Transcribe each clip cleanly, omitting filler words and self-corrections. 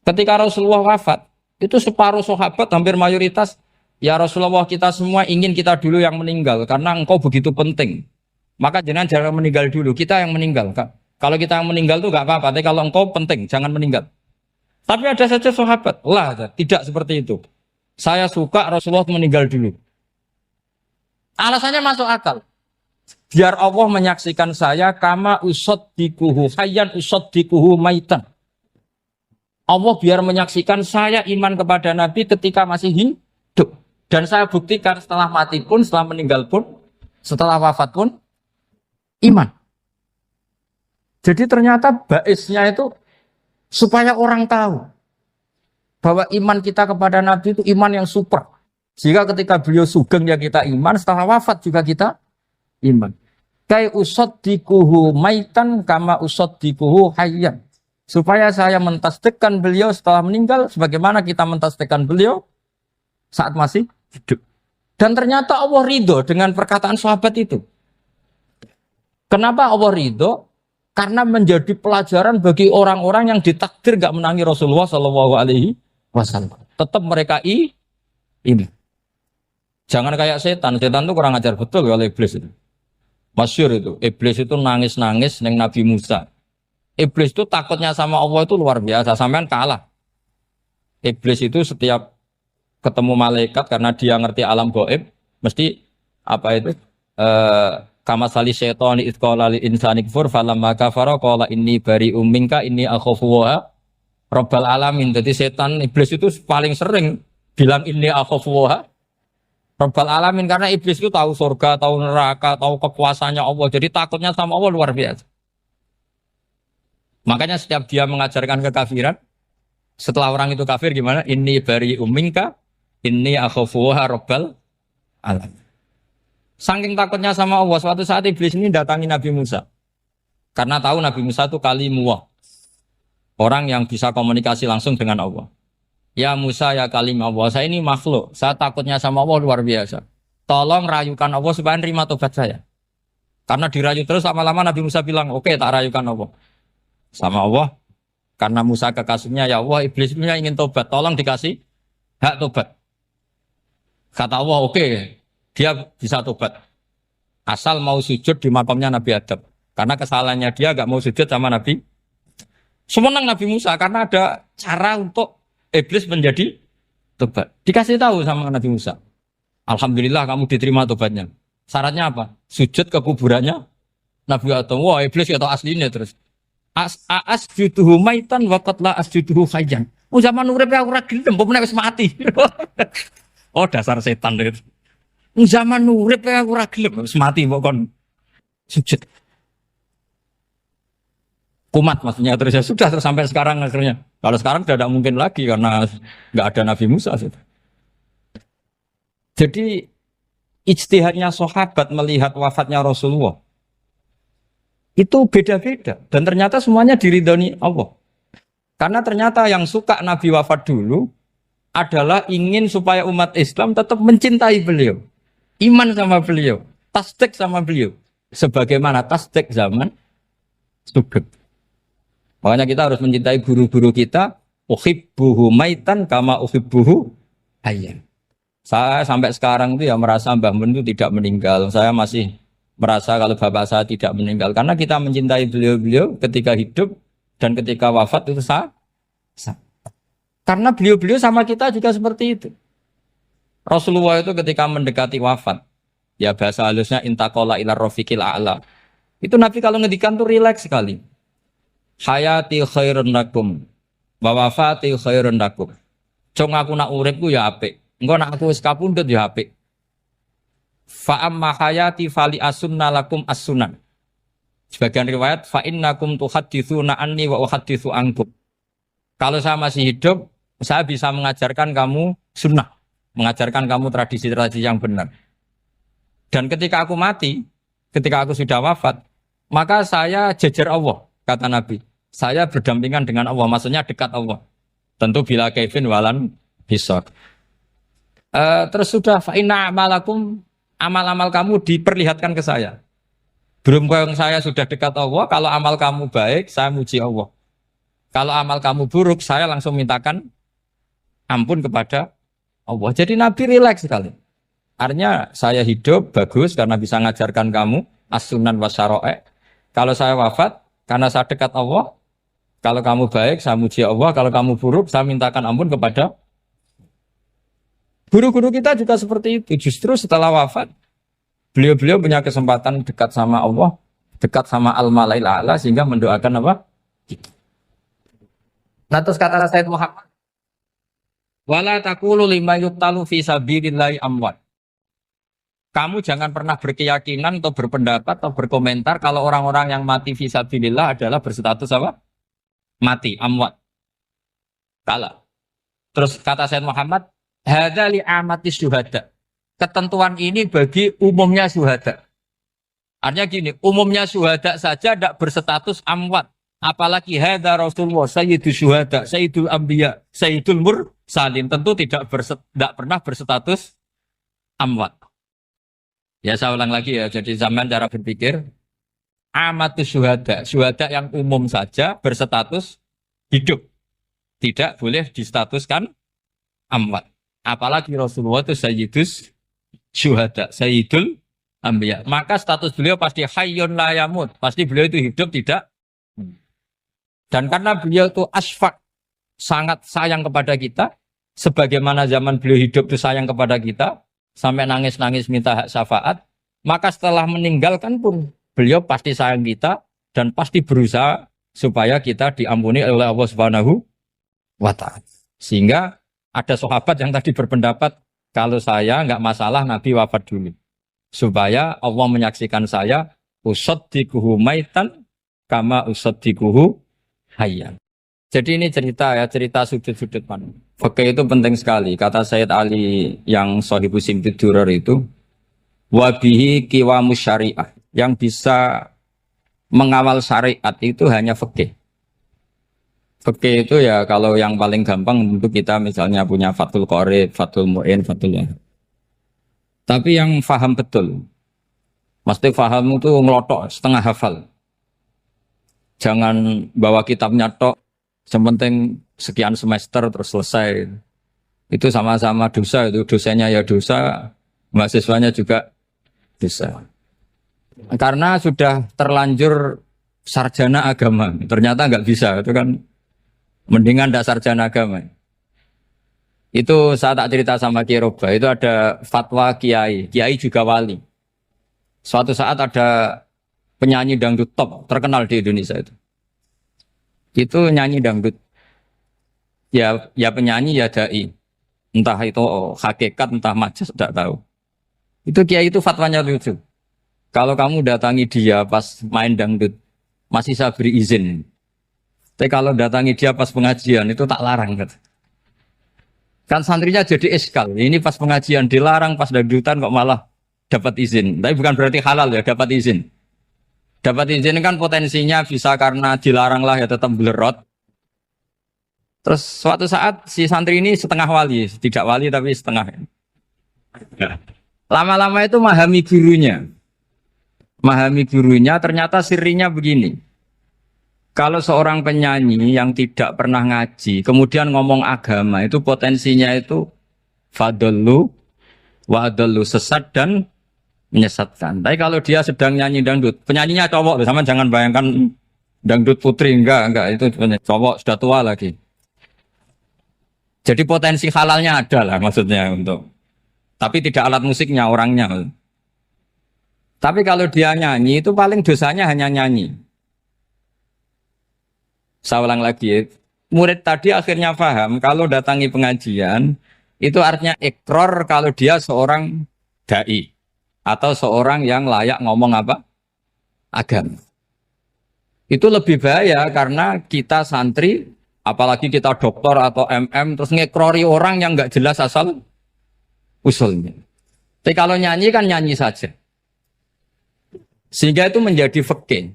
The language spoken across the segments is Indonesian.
Ketika Rasulullah wafat, itu separuh sahabat hampir mayoritas, ya Rasulullah kita semua ingin kita dulu yang meninggal karena engkau begitu penting. Maka jangan meninggal dulu, kita yang meninggal. Kalau kita yang meninggal itu gak apa-apa, tapi kalau engkau penting, jangan meninggal. Tapi ada saja sahabat, lah tidak seperti itu. Saya suka Rasulullah meninggal dulu. Alasannya masuk akal. Biar Allah menyaksikan saya kama usaddikuhu hayyan usaddikuhu maitan. Allah biar menyaksikan saya iman kepada Nabi ketika masih hidup. Dan saya buktikan setelah mati pun, setelah meninggal pun, setelah wafat pun, iman. Jadi ternyata baisnya itu supaya orang tahu bahwa iman kita kepada Nabi itu iman yang super. Jika ketika beliau sugeng ya kita iman, setelah wafat juga kita iman. Kai usaddikuhu maitan kama usaddikuhu hayyan. Supaya saya mentasdikkan beliau setelah meninggal sebagaimana kita mentasdikkan beliau saat masih hidup. Dan ternyata Allah ridho dengan perkataan sahabat itu. Kenapa Allah ridho? Karena menjadi pelajaran bagi orang-orang yang ditakdir gak menangi Rasulullah SAW. Tetap mereka ini. Jangan kayak setan. Setan itu kurang ajar betul oleh iblis itu. Masyhur itu. Iblis itu nangis-nangis neng Nabi Musa. Iblis itu takutnya sama Allah itu luar biasa. Sampean kalah. Iblis itu setiap ketemu malaikat karena dia ngerti alam gaib, mesti apa itu? Kama sali syaitani id qala lil insani kfur falamma kafara qala inni bari'um minka inni akhafu wa rabbal alamin. Jadi setan iblis itu paling sering bilang inni akhafu wa rabbal alamin karena iblis itu tahu surga, tahu neraka, tahu kekuasaannya Allah. Jadi takutnya sama Allah luar biasa. Makanya setiap dia mengajarkan kekafiran, setelah orang itu kafir gimana? Inni bari'um minka inni akhafu wa rabbal alamin. Saking takutnya sama Allah, suatu saat iblis ini datangi Nabi Musa. Karena tahu Nabi Musa itu kalimullah. Orang yang bisa komunikasi langsung dengan Allah. Ya Musa ya kalim Allah, saya ini makhluk. Saya takutnya sama Allah luar biasa. Tolong rayukan Allah supaya nerima tobat saya. Karena dirayu terus lama-lama Nabi Musa bilang, oke, tak rayukan Allah. Sama Allah. Karena Musa kekasihnya, ya Allah iblis punya ingin tobat. Tolong dikasih hak tobat. Kata Allah, oke. Dia bisa tobat. Asal mau sujud di makamnya Nabi Adam. Karena kesalahannya dia gak mau sujud sama Nabi. Semenang Nabi Musa karena ada cara untuk iblis menjadi tobat. Dikasih tahu sama Nabi Musa. Alhamdulillah kamu diterima tobatnya. Syaratnya apa? Sujud ke kuburannya Nabi Adam. Wah iblis gak tahu aslinya terus. Asjuduhu maitan wa qatla asjuduhu hayyan. Zaman urip aku ora gelem, mbok wis mati. Oh dasar setan itu. Zaman urip aku ora gelem wis mati mbok kon sujud. Kumat maksudnya terus ya sudah terus sampai sekarang akhirnya. Kalau sekarang sudah tidak mungkin lagi karena nggak ada Nabi Musa. Jadi ijtihadnya sahabat melihat wafatnya Rasulullah itu beda-beda dan ternyata semuanya diridhoni Allah. Karena ternyata yang suka Nabi wafat dulu adalah ingin supaya umat Islam tetap mencintai beliau. Iman sama beliau, tasdik sama beliau. Sebagaimana tasdik zaman sugeng. Makanya kita harus mencintai guru-guru kita. Uhibbuhu maitan kama uhibbuhu hayyan. Saya sampai sekarang itu ya merasa Mbah Mun itu tidak meninggal. Saya masih merasa kalau bapak saya tidak meninggal. Karena kita mencintai beliau-beliau ketika hidup dan ketika wafat itu sah. Karena beliau-beliau sama kita juga seperti itu. Rasulullah itu ketika mendekati wafat, ya bahasa halusnya intaqala ila rafiqil a'la. Itu Nabi kalau ngedikan tuh rileks sekali. Hayati khairun lakum wa wafati khairun lakum. Cong aku nak uripku ya apik. Engko nak aku wis kapundhut ya apik. Fa amma hayati fali asunna lakum as-sunan. Sebagian riwayat fa innakum tuhadditsuna anni wa uhadditsu ankum. Kalau saya masih hidup, saya bisa mengajarkan kamu sunnah. Mengajarkan kamu tradisi-tradisi yang benar. Dan ketika aku mati, ketika aku sudah wafat, maka saya jejer Allah, kata Nabi. Saya berdampingan dengan Allah, maksudnya dekat Allah. Tentu bila kaifin walan hisab. Terus sudah fa'inna amalakum, amal-amal kamu diperlihatkan ke saya. Belum yang saya sudah dekat Allah, kalau amal kamu baik, saya muji Allah. Kalau amal kamu buruk, saya langsung mintakan ampun kepada Allah. Jadi Nabi rileks sekali. Artinya saya hidup bagus karena bisa ngajarkan kamu as-sunan wa syara'i'. Kalau saya wafat karena saya dekat Allah. Kalau kamu baik, saya muji Allah. Kalau kamu buruk, saya mintakan ampun kepada guru-guru kita juga seperti itu. Justru setelah wafat, beliau-beliau punya kesempatan dekat sama Allah, dekat sama Al-Mala'il A'la sehingga mendoakan apa? Nah terus kata Sayyid Muhammad, wala taqulu lima yuqtalu fi sabilillahi amwat. Kamu jangan pernah berkeyakinan atau berpendapat atau berkomentar kalau orang-orang yang mati fi sabilillah adalah berstatus apa? Mati, amwat. Kalah. Terus kata Sayyid Muhammad, hadza li amati syuhada. Ketentuan ini bagi umumnya syuhada. Artinya gini, umumnya syuhada saja tidak berstatus amwat. Apalagi hadza Rasulullah, sayyidul syuhada, sayyidul anbiya, sayyidul mursalin. Tentu tidak pernah berstatus amwat. Ya saya ulang lagi ya, jadi zaman cara berpikir, amatus syuhada, syuhada yang umum saja berstatus hidup. Tidak boleh distatuskan amwat. Apalagi Rasulullah itu sayyidus syuhada, sayyidul anbiya. Maka status beliau pasti hayyun la yamut. Pasti beliau itu hidup tidak. Dan karena beliau itu asfaq, sangat sayang kepada kita, sebagaimana zaman beliau hidup itu sayang kepada kita, sampai nangis-nangis minta hak syafaat, maka setelah meninggalkan pun beliau pasti sayang kita dan pasti berusaha supaya kita diampuni oleh Allah Subhanahu wa ta'ala. Sehingga ada sahabat yang tadi berpendapat kalau saya nggak masalah Nabi wafat dulu. Supaya Allah menyaksikan saya usaddiquhu maitan kama usaddiquhu hayyan. Jadi ini cerita sudut-sudut mana. Fikih itu penting sekali. Kata Sayyid Ali yang Shahibu Simtud Durar itu, wabihi qiwamus syariah. Yang bisa mengawal syariat itu hanya fikih. Fikih itu ya kalau yang paling gampang untuk kita misalnya punya Fathul Qorib, Fathul Mu'in, Fathul Wahab. Tapi yang faham betul, mesti faham itu ngelotok setengah hafal. Jangan bawa kitabnya tok, sementing sekian semester terus selesai. Itu sama-sama dosa, itu dosanya ya dosa, mahasiswanya juga dosa. Karena sudah terlanjur sarjana agama, ternyata nggak bisa, itu kan mendingan tidak sarjana agama. Itu saya tak cerita sama Kiai Roba, itu ada fatwa Kiai juga wali. Suatu saat ada penyanyi dangdut top terkenal di Indonesia itu. Itu nyanyi dangdut. Ya penyanyi ya dai. Entah itu hakikat, entah majas, tidak tahu. Itu Kiai itu fatwanya lucu. Kalau kamu datangi dia pas main dangdut, masih saya beri izin. Tapi kalau datangi dia pas pengajian, itu tak larang. Kan santrinya jadi eskal. Ini pas pengajian dilarang, pas dangdutan kok malah dapat izin. Tapi bukan berarti halal ya, dapat izin. Dapat izin kan potensinya bisa karena dilarang lah ya tetap belerot. Terus suatu saat si santri ini setengah wali, tidak wali tapi setengah. Lama-lama itu memahami gurunya. Memahami gurunya ternyata sirinya begini. Kalau seorang penyanyi yang tidak pernah ngaji, kemudian ngomong agama, itu potensinya itu fadallu wa adallu, sesat dan menyesatkan. Tapi kalau dia sedang nyanyi dangdut, penyanyinya cowok, sama jangan bayangkan dangdut putri, enggak, itu cowok sudah tua lagi. Jadi potensi halalnya ada lah maksudnya untuk. Tapi tidak alat musiknya, orangnya. Tapi kalau dia nyanyi, itu paling dosanya hanya nyanyi. Saya ulang lagi, murid tadi akhirnya paham kalau datangi pengajian itu artinya ikror kalau dia seorang dai atau seorang yang layak ngomong apa? Agama. Itu lebih bahaya karena kita santri, apalagi kita doktor atau MM terus ngekrori orang yang nggak jelas asal usulnya. Tapi kalau nyanyi kan nyanyi saja. Sehingga itu menjadi fikih.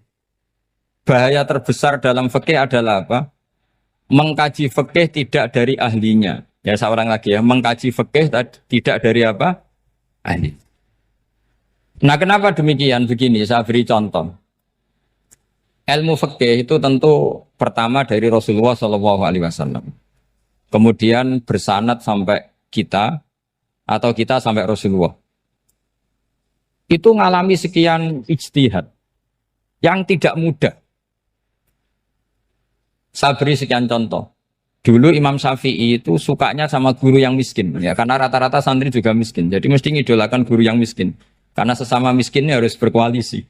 Bahaya terbesar dalam fikih adalah apa? Mengkaji fikih tidak dari ahlinya. Ya saya ulang lagi ya, mengkaji fikih tidak dari apa? Ahli. Nah kenapa demikian? Begini, saya beri contoh. ilmu fikih itu tentu pertama dari Rasulullah Shallallahu Alaihi Wasallam. Kemudian bersanad sampai kita atau kita sampai Rasulullah. Itu ngalami sekian ijtihad yang tidak mudah. Saya beri sekian contoh. Dulu Imam Syafi'i itu sukanya sama guru yang miskin, ya karena rata-rata santri juga miskin. Jadi mesti ngidolakan guru yang miskin. Karena sesama miskinnya harus berkoalisi.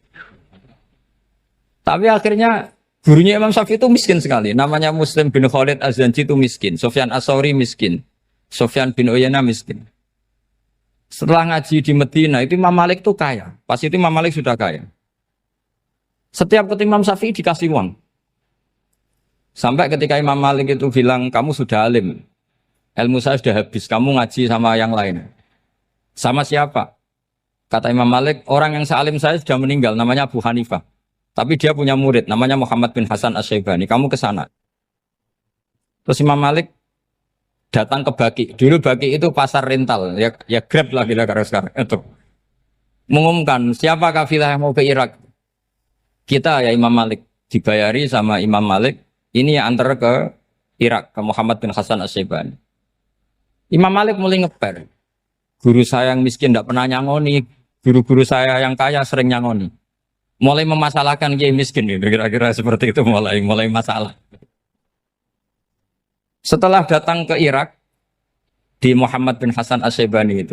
Tapi akhirnya gurunya Imam Syafi'i itu miskin sekali. Namanya Muslim bin Khalid Az-Zanji itu miskin. Sufyan As-Tsauri miskin. Sufyan bin Uyainah miskin. Setelah ngaji di Medina itu Imam Malik itu kaya. Pas itu Imam Malik sudah kaya. Setiap ketemu Imam Syafi'i dikasih uang. Sampai ketika Imam Malik itu bilang, kamu sudah alim. Ilmu saya sudah habis. Kamu ngaji sama yang lain. Sama siapa? Kata Imam Malik, orang yang sealim saya sudah meninggal. Namanya Abu Hanifah. Tapi dia punya murid. Namanya Muhammad bin Hasan Asy-Syaibani. Kamu ke sana. Terus Imam Malik datang ke Baki. Dulu Baki itu pasar rental. Ya Grab lah kira-kira sekarang. Itu. Mengumumkan, siapa kafilah yang mau ke Irak? Kita ya Imam Malik. Dibayari sama Imam Malik. Ini yang antar ke Irak, ke Muhammad bin Hasan Asy-Syaibani. Imam Malik mulai ngeper. Guru saya yang miskin tidak pernah nyangoni. Guru-guru saya yang kaya sering nyangoni. Mulai memasalahkan kiai miskin. Kira-kira seperti itu mulai masalah. Setelah datang ke Irak, di Muhammad bin Hasan Asy-Syaibani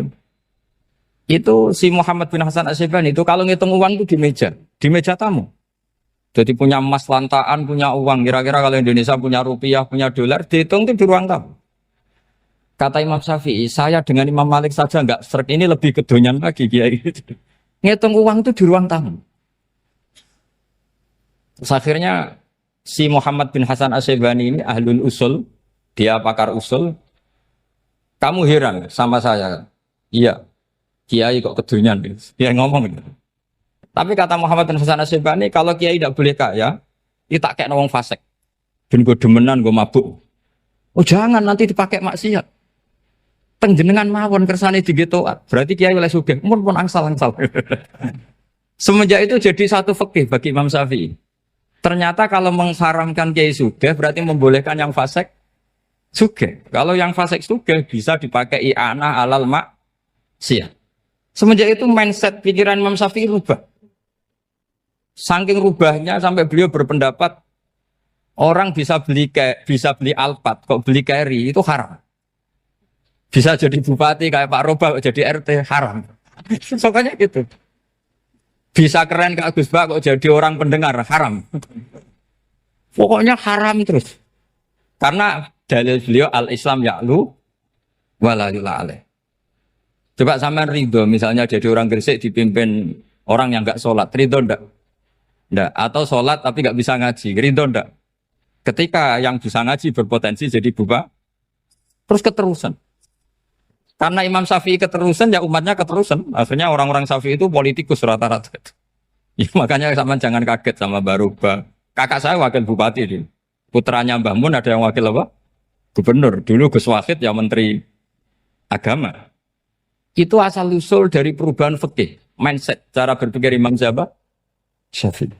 itu si Muhammad bin Hasan Asy-Syaibani itu kalau ngitung uang itu di meja tamu. Jadi punya emas lantaan, punya uang. Kira-kira kalau Indonesia punya rupiah, punya dolar, dihitung itu di ruang tamu. Kata Imam Syafi'i, saya dengan Imam Malik saja enggak serik, ini lebih kedonyan lagi kiai. Ngitung uang itu di ruang tamu. Terus akhirnya si Muhammad bin Hasan Asy-Syaibani ini ahlul usul, dia pakar usul. Kamu heran sama saya? Iya, kiai kok kedonyan. Dia ngomong gitu. Tapi kata Muhammad bin Hasan Asy-Syaibani, kalau kiai tidak boleh kaya, itu tak kayak wong fasik. Ben gue demenan, gue mabuk. Oh jangan, nanti dipakai maksiat. Penjenengan mawon kersane digetoat. Berarti kiai oleh sugih, pun angsal-angsal. Semenjak itu jadi satu fikih bagi Imam Syafi'i. Ternyata kalau mengharamkan kiai sugih, berarti membolehkan yang fasik sugih. Kalau yang fasik sugih bisa dipakai i'anah alal maksiat. Semenjak itu mindset pikiran Imam Syafi'i rubah. Saking rubahnya sampai beliau berpendapat orang bisa beli Alphard, kok beli carry itu haram. Bisa jadi bupati kayak Pak Roba, jadi RT haram. Pokoknya gitu. Bisa keren kayak Gus Bak, kok jadi orang pendengar haram. Pokoknya haram terus. Karena dalil beliau al-Islam ya'lu wala yula alaih. Coba sampean ridho, misalnya jadi orang Gresik dipimpin orang yang enggak sholat, ridho ndak? Ndak. Atau sholat tapi enggak bisa ngaji, ridho ndak? Ketika yang bisa ngaji berpotensi jadi buba, terus keterusan. Karena Imam Syafi'i keterusan, ya umatnya keterusan. Akhirnya orang-orang Syafi'i itu politikus rata-rata. Ya, makanya sama jangan kaget sama Baruba. Kakak saya wakil bupati ini. Putranya Mbah Mun ada yang wakil apa? Gubernur. Dulu Gus Wahid ya menteri agama. Itu asal usul dari perubahan fikih, mindset, cara berpikir Imam Syafi'i.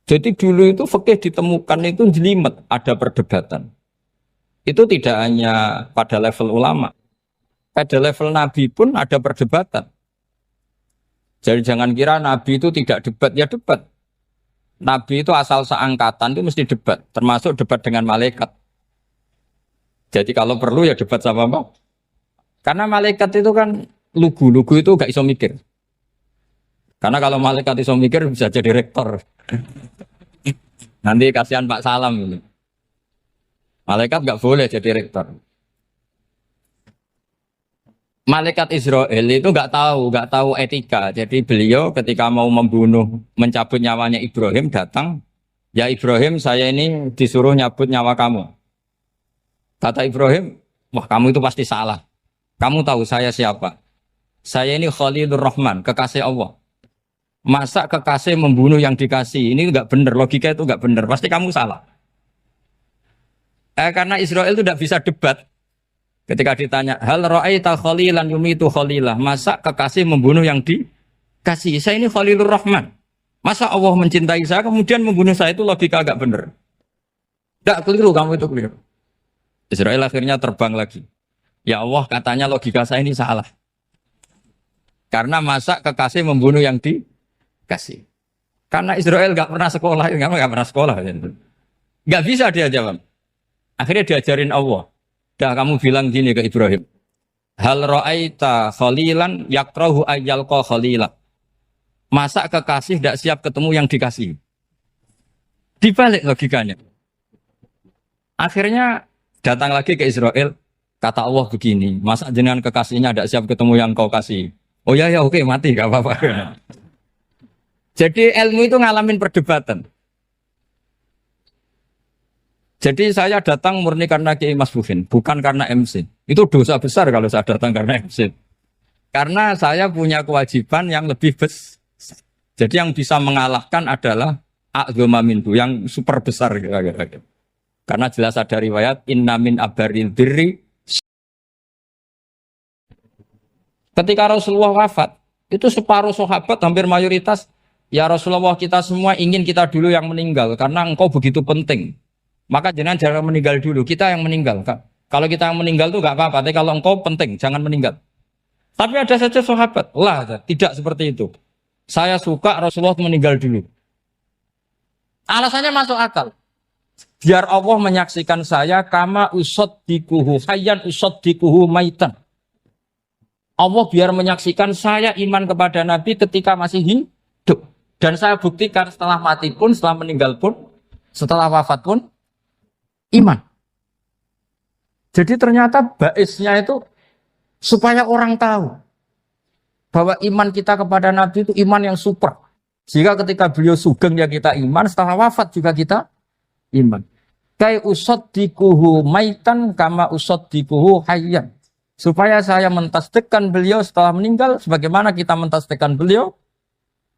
Jadi dulu itu fikih ditemukan itu jelimet, ada perdebatan. Itu tidak hanya pada level ulama, pada level Nabi pun ada perdebatan. Jadi jangan kira Nabi itu tidak debat, ya debat. Nabi itu asal seangkatan itu mesti debat, termasuk debat dengan malaikat. Jadi kalau perlu ya debat sama apa? Karena malaikat itu kan lugu itu gak iso mikir. Karena kalau malaikat iso mikir bisa jadi rektor. Nanti kasihan Pak Salam ini. Malaikat gak boleh jadi rektor. Malaikat Israel itu gak tahu etika. Jadi beliau ketika mau membunuh, mencabut nyawanya Ibrahim datang, ya Ibrahim saya ini disuruh nyabut nyawa kamu. Kata Ibrahim, wah kamu itu pasti salah. Kamu tahu saya siapa? Saya ini Khalilur Rahman, kekasih Allah. Masa kekasih membunuh yang dikasih? Ini enggak benar, logika itu enggak benar. Pasti kamu salah. Karena Israel itu tidak bisa debat. Ketika ditanya, hal ra'aita khalilan yumitu khalilah. Masa kekasih membunuh yang dikasih? Saya ini Khalilur Rahman. Masa Allah mencintai saya kemudian membunuh saya, itu logika agak bener. Tidak keliru, kamu itu keliru. Israel akhirnya terbang lagi. Ya Allah, katanya logika saya ini salah. Karena masa kekasih membunuh yang dikasih. Karena Israel nggak pernah sekolah, nggak pernah sekolah. Nggak bisa dia jawab. Akhirnya diajarin Allah. Dah kamu bilang gini ke Ibrahim. Hal ra'aita khalilan yakrahu ayyalqa khalila. Masa kekasih tidak siap ketemu yang dikasih. Dibalik logikanya. Akhirnya datang lagi ke Israel. Kata Allah begini. Masa jenengan kekasihnya tidak siap ketemu yang kau kasih. Oh ya oke mati gak apa-apa. Jadi ilmu itu ngalamin perdebatan. Jadi saya datang murni karena Kiai Mas Buhin, bukan karena MC. Itu dosa besar kalau saya datang karena MC. Karena saya punya kewajiban yang lebih besar. Jadi yang bisa mengalahkan adalah a'dzama minhu, yang super besar. Karena jelas ada riwayat inna min abaril birri. Ketika Rasulullah wafat, itu separuh sahabat hampir mayoritas, ya Rasulullah kita semua ingin kita dulu yang meninggal karena engkau begitu penting. Maka jangan meninggal dulu, kita yang meninggal. Kalau kita yang meninggal itu gak apa-apa, tapi kalau engkau penting, jangan meninggal. Tapi ada saja sahabat, tidak seperti itu. Saya suka Rasulullah meninggal dulu. Alasannya masuk akal. Biar Allah menyaksikan saya kama usaddikuhu hayyan usaddikuhu maitan. Allah biar menyaksikan saya iman kepada Nabi ketika masih hidup. Dan saya buktikan setelah mati pun, setelah meninggal pun, setelah wafat pun, iman. Jadi ternyata baisnya itu supaya orang tahu bahwa iman kita kepada Nabi itu iman yang super. Jika ketika beliau sugeng ya kita iman, setelah wafat juga kita iman. Kai usaddikuhu maitan kama usaddikuhu hayyan. Supaya saya mentasdikkan beliau setelah meninggal sebagaimana kita mentasdikkan beliau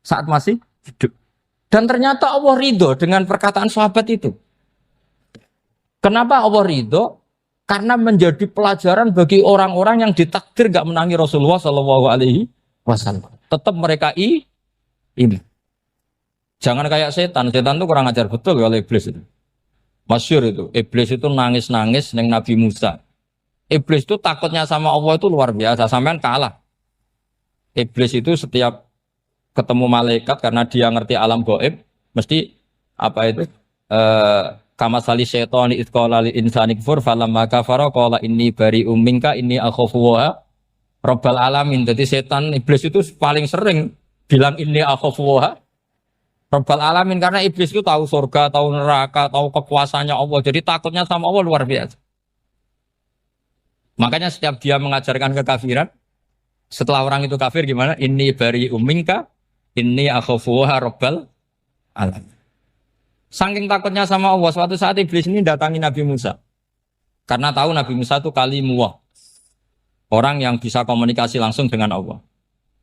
saat masih hidup. Dan ternyata Allah ridho dengan perkataan sahabat itu. Kenapa Allah ridho? Karena menjadi pelajaran bagi orang-orang yang ditakdir gak menangi Rasulullah SAW. Tetap mereka ini. Jangan kayak setan. Setan itu kurang ajar betul kalau iblis itu. Masyhur itu. Iblis itu nangis-nangis neng Nabi Musa. Iblis itu takutnya sama Allah itu luar biasa. Sampean kalah. Iblis itu setiap ketemu malaikat karena dia ngerti alam gaib, mesti apa itu? Kama sali syaitan itqala lil insani kfur falamma kafara qala inni bari'um minka inni akhafu wa rabbal alamin. Jadi setan iblis itu paling sering bilang inni akhafu wa rabbal alamin karena iblis itu tahu surga, tahu neraka, tahu kekuasaannya Allah. Jadi takutnya sama Allah luar biasa. Makanya setiap dia mengajarkan kekafiran, setelah orang itu kafir gimana? Inni bari'um minka inni akhafu wa rabbal alamin. Saking takutnya sama Allah, suatu saat iblis ini datangi Nabi Musa. Karena tahu Nabi Musa itu kalimullah. Orang yang bisa komunikasi langsung dengan Allah.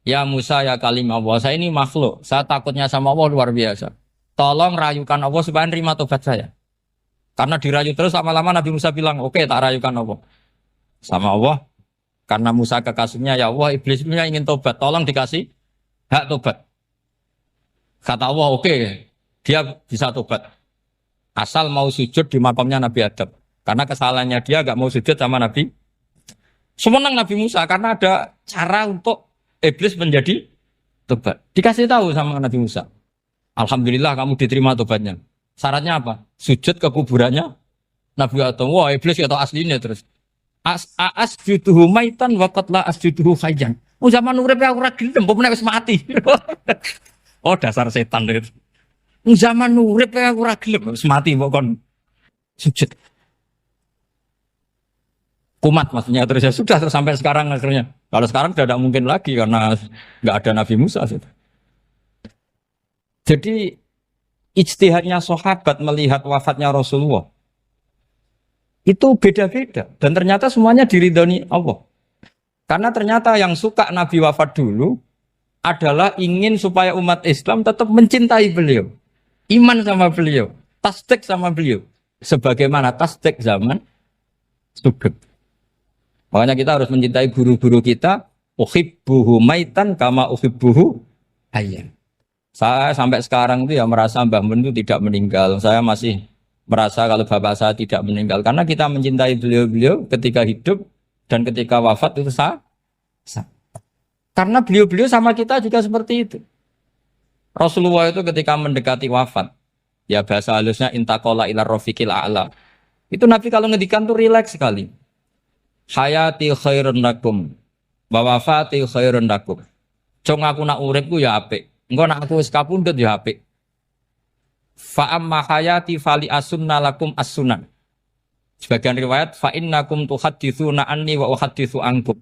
Ya Musa ya kalim Allah, saya ini makhluk. Saya takutnya sama Allah luar biasa. Tolong rayukan Allah supaya nerima tobat saya. Karena dirayu terus lama-lama Nabi Musa bilang, oke, tak rayukan Allah. Sama Allah. Karena Musa kekasihnya, ya Allah iblis punya ingin tobat. Tolong dikasih hak tobat. Kata Allah, oke. Dia bisa tobat. Asal mau sujud di makamnya Nabi Adam. Karena kesalahannya dia gak mau sujud sama Nabi. Semenang Nabi Musa. Karena ada cara untuk iblis menjadi tobat. Dikasih tahu sama Nabi Musa. Alhamdulillah kamu diterima tobatnya. Syaratnya apa? Sujud ke kuburannya Nabi Adam. Wah iblis ya tahu aslinya terus. Asjuduhu maitan waqat la asjuduhu hayyan. Oh zaman urip aku ora gelem, mbok nek wis mati. Oh dasar setan itu. Zaman urip aku ora gelem, wis mati mbok kon sujud. Kumat maksudnya terus ya sudah terus sampai sekarang akhirnya. Kalau sekarang sudah tidak mungkin lagi karena nggak ada Nabi Musa. Jadi ijtihadnya sahabat melihat wafatnya Rasulullah itu beda-beda dan ternyata semuanya diridhoni Allah. Karena ternyata yang suka Nabi wafat dulu adalah ingin supaya umat Islam tetap mencintai beliau, iman sama beliau, tasdik sama beliau, sebagaimana tasdik zaman sugeng. Makanya kita harus mencintai guru-guru kita. Uhibbuhu maitan kama uhibbuhu hayyan. Saya sampai sekarang itu ya merasa Mbah Mun itu tidak meninggal. Saya masih merasa kalau bapak saya tidak meninggal karena kita mencintai beliau-beliau ketika hidup dan ketika wafat itu sah. Karena beliau-beliau sama kita juga seperti itu. Rasulullah itu ketika mendekati wafat, ya bahasa halusnya intaqala ila rafiqil a'la. Itu Nabi kalau ngedikan tuh rileks sekali. Hayati khairun lakum wa wafati khairun lakum. Cung aku nak uripku ya apik. Engko nak aku wis kapundhut ya apik. Fa amma hayati fali asunna lakum as-sunan. Sebagian riwayat fa innakum tuhadditsuna anni wa uhadditsu ankum.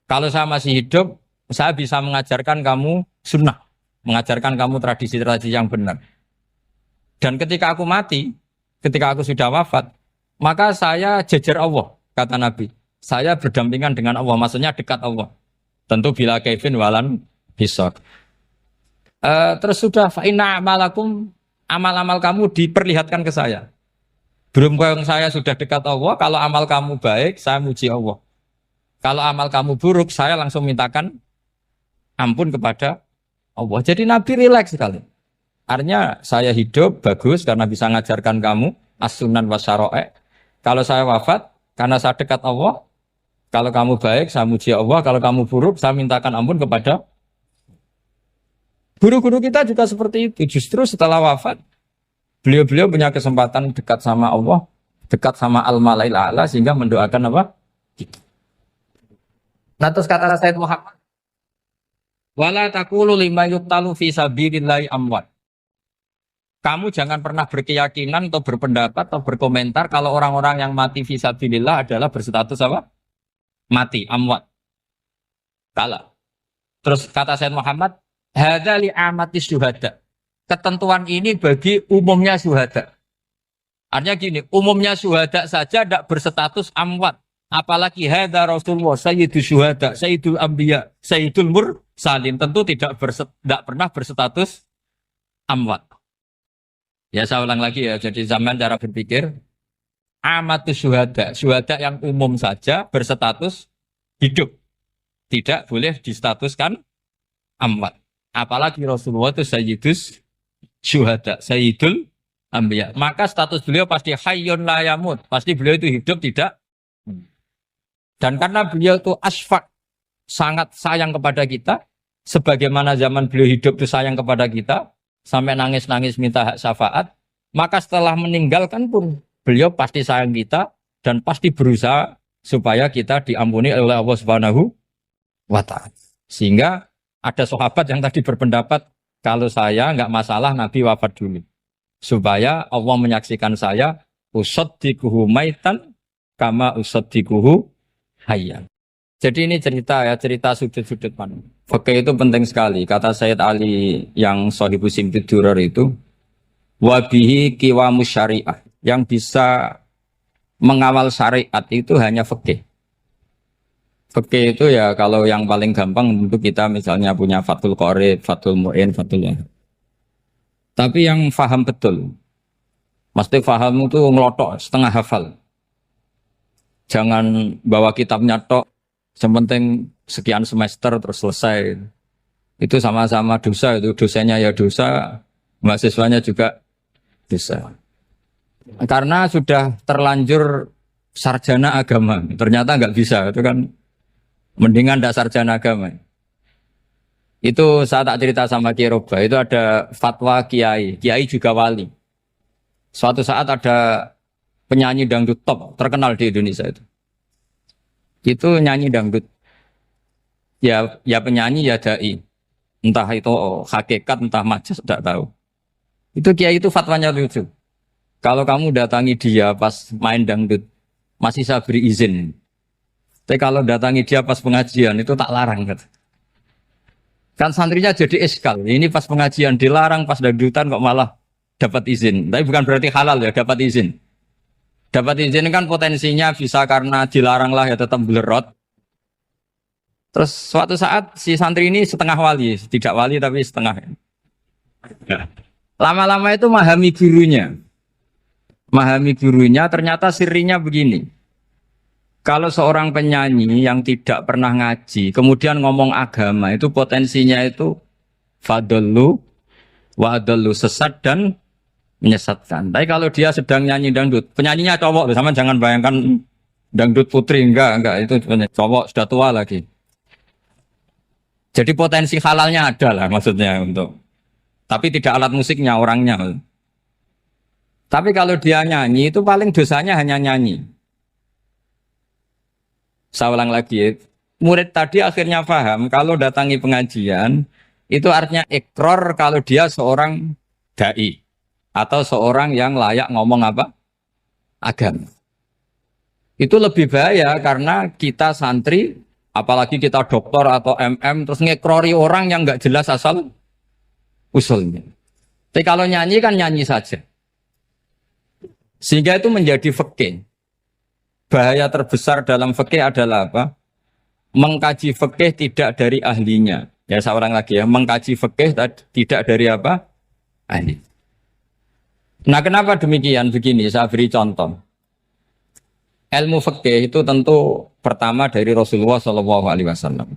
Kalau saya masih hidup, saya bisa mengajarkan kamu sunnah, mengajarkan kamu tradisi-tradisi yang benar. Dan ketika aku mati, ketika aku sudah wafat, maka saya jejer Allah, kata Nabi. Saya berdampingan dengan Allah, maksudnya dekat Allah. Tentu bila Kevin walan bisa. Terus sudah fa'inna amalakum, amal-amal kamu diperlihatkan ke saya. Belum yang saya sudah dekat Allah, kalau amal kamu baik, saya muji Allah. Kalau amal kamu buruk, saya langsung mintakan ampun kepada Allah. Jadi Nabi rileks sekali. Artinya saya hidup bagus karena bisa mengajarkan kamu as-sunan wa syara'i'. Kalau saya wafat karena saya dekat Allah, kalau kamu baik saya muji Allah, kalau kamu buruk saya mintakan ampun kepada. Guru-guru kita juga seperti itu. Justru setelah wafat beliau-beliau punya kesempatan dekat sama Allah, dekat sama al-malail a'la sehingga mendoakan apa? Nah terus kata Sayyid Muhammad, wala taqulu lima yuqtalu fi sabilillahi amwat. Kamu jangan pernah berkeyakinan atau berpendapat atau berkomentar kalau orang-orang yang mati fi sabilillah adalah berstatus apa? Mati, amwat. Kalah. Terus kata Sayyid Muhammad, hadza li amati syuhada. Ketentuan ini bagi umumnya syuhada. Artinya gini, umumnya syuhada saja tidak berstatus amwat. Apalagi hadza Rasulullah, sayyidus syuhada, sayyidul anbiya, sayyidul mursalin. Tentu tidak pernah berstatus amwat. Ya saya ulang lagi ya, jadi zaman cara berpikir amatus syuhada, syuhada yang umum saja berstatus hidup, tidak boleh distatuskan amwat. Apalagi Rasulullah itu sayyidus syuhada, sayyidul anbiya. Maka status beliau pasti hayyun la yamut, pasti beliau itu hidup tidak. Dan karena beliau itu asfaq, sangat sayang kepada kita, sebagaimana zaman beliau hidup itu sayang kepada kita, sampai nangis-nangis minta hak syafaat, maka setelah meninggalkan pun beliau pasti sayang kita dan pasti berusaha supaya kita diampuni oleh Allah Subhanahu wa ta'ala. Sehingga ada sahabat yang tadi berpendapat kalau saya nggak masalah Nabi wafat dulu. Supaya Allah menyaksikan saya usaddiquhu maitan kama usaddiquhu hayyan. Jadi ini cerita ya, cerita sudut-sudut mana. Fikih itu penting sekali. Kata Sayyid Ali yang Shahibu Simtud Durar itu, wabihi qiwamus syariah. Yang bisa mengawal syariat itu hanya fikih. Fikih itu ya kalau yang paling gampang untuk kita misalnya punya Fathul Qorib, Fathul Mu'in, Fathul Wahab. Tapi yang faham betul, mesti faham itu ngelotok setengah hafal. Jangan bawa kitabnya tok, sementing sekian semester terus selesai. Itu sama-sama dosa, itu dosanya ya dosa, mahasiswanya juga dosa. Karena sudah terlanjur sarjana agama, ternyata nggak bisa, itu kan mendingan ndak sarjana agama. Itu saya tak cerita sama Kiai Roba, itu ada fatwa Kiai juga wali. Suatu saat ada penyanyi dangdut top terkenal di Indonesia itu nyanyi dangdut. Ya penyanyi ya dai. Entah itu hakikat, entah majas, tidak tahu. Itu Kiai itu fatwanya lucu. Kalau kamu datangi dia pas main dangdut, masih saya beri izin. Tapi kalau datangi dia pas pengajian, itu tak larang. Kan santrinya jadi eskal. Ini pas pengajian dilarang, pas dangdutan kok malah dapat izin. Tapi bukan berarti halal ya, dapat izin. Dapat izin kan potensinya bisa karena dilarang lah ya tetap belerot. Terus suatu saat si santri ini setengah wali, tidak wali tapi setengah. Lama-lama itu memahami gurunya. Memahami gurunya ternyata sirinya begini. Kalau seorang penyanyi yang tidak pernah ngaji, kemudian ngomong agama, itu potensinya itu fadlu Wa adallu sesat dan menyesatkan. Tapi kalau dia sedang nyanyi dangdut, penyanyinya cowok, sama jangan bayangkan dangdut putri, enggak, itu cowok sudah tua lagi. Jadi potensi halalnya ada lah maksudnya untuk, tapi tidak alat musiknya, orangnya. Tapi kalau dia nyanyi itu paling dosanya hanya nyanyi. Saya ulang lagi, murid tadi akhirnya paham kalau datangi pengajian itu artinya ikror kalau dia seorang dai atau seorang yang layak ngomong apa? Agama. Itu lebih bahaya karena kita santri, apalagi kita doktor atau MM, terus ngekrori orang yang nggak jelas asal usulnya. Tapi kalau nyanyi kan nyanyi saja. Sehingga itu menjadi fikih. Bahaya terbesar dalam fikih adalah apa? Mengkaji fikih tidak dari ahlinya. Ya seorang lagi ya, mengkaji fikih tidak dari apa? Ahli. Nah kenapa demikian? Begini, saya beri contoh. Ilmu fikih itu tentu pertama dari Rasulullah SAW.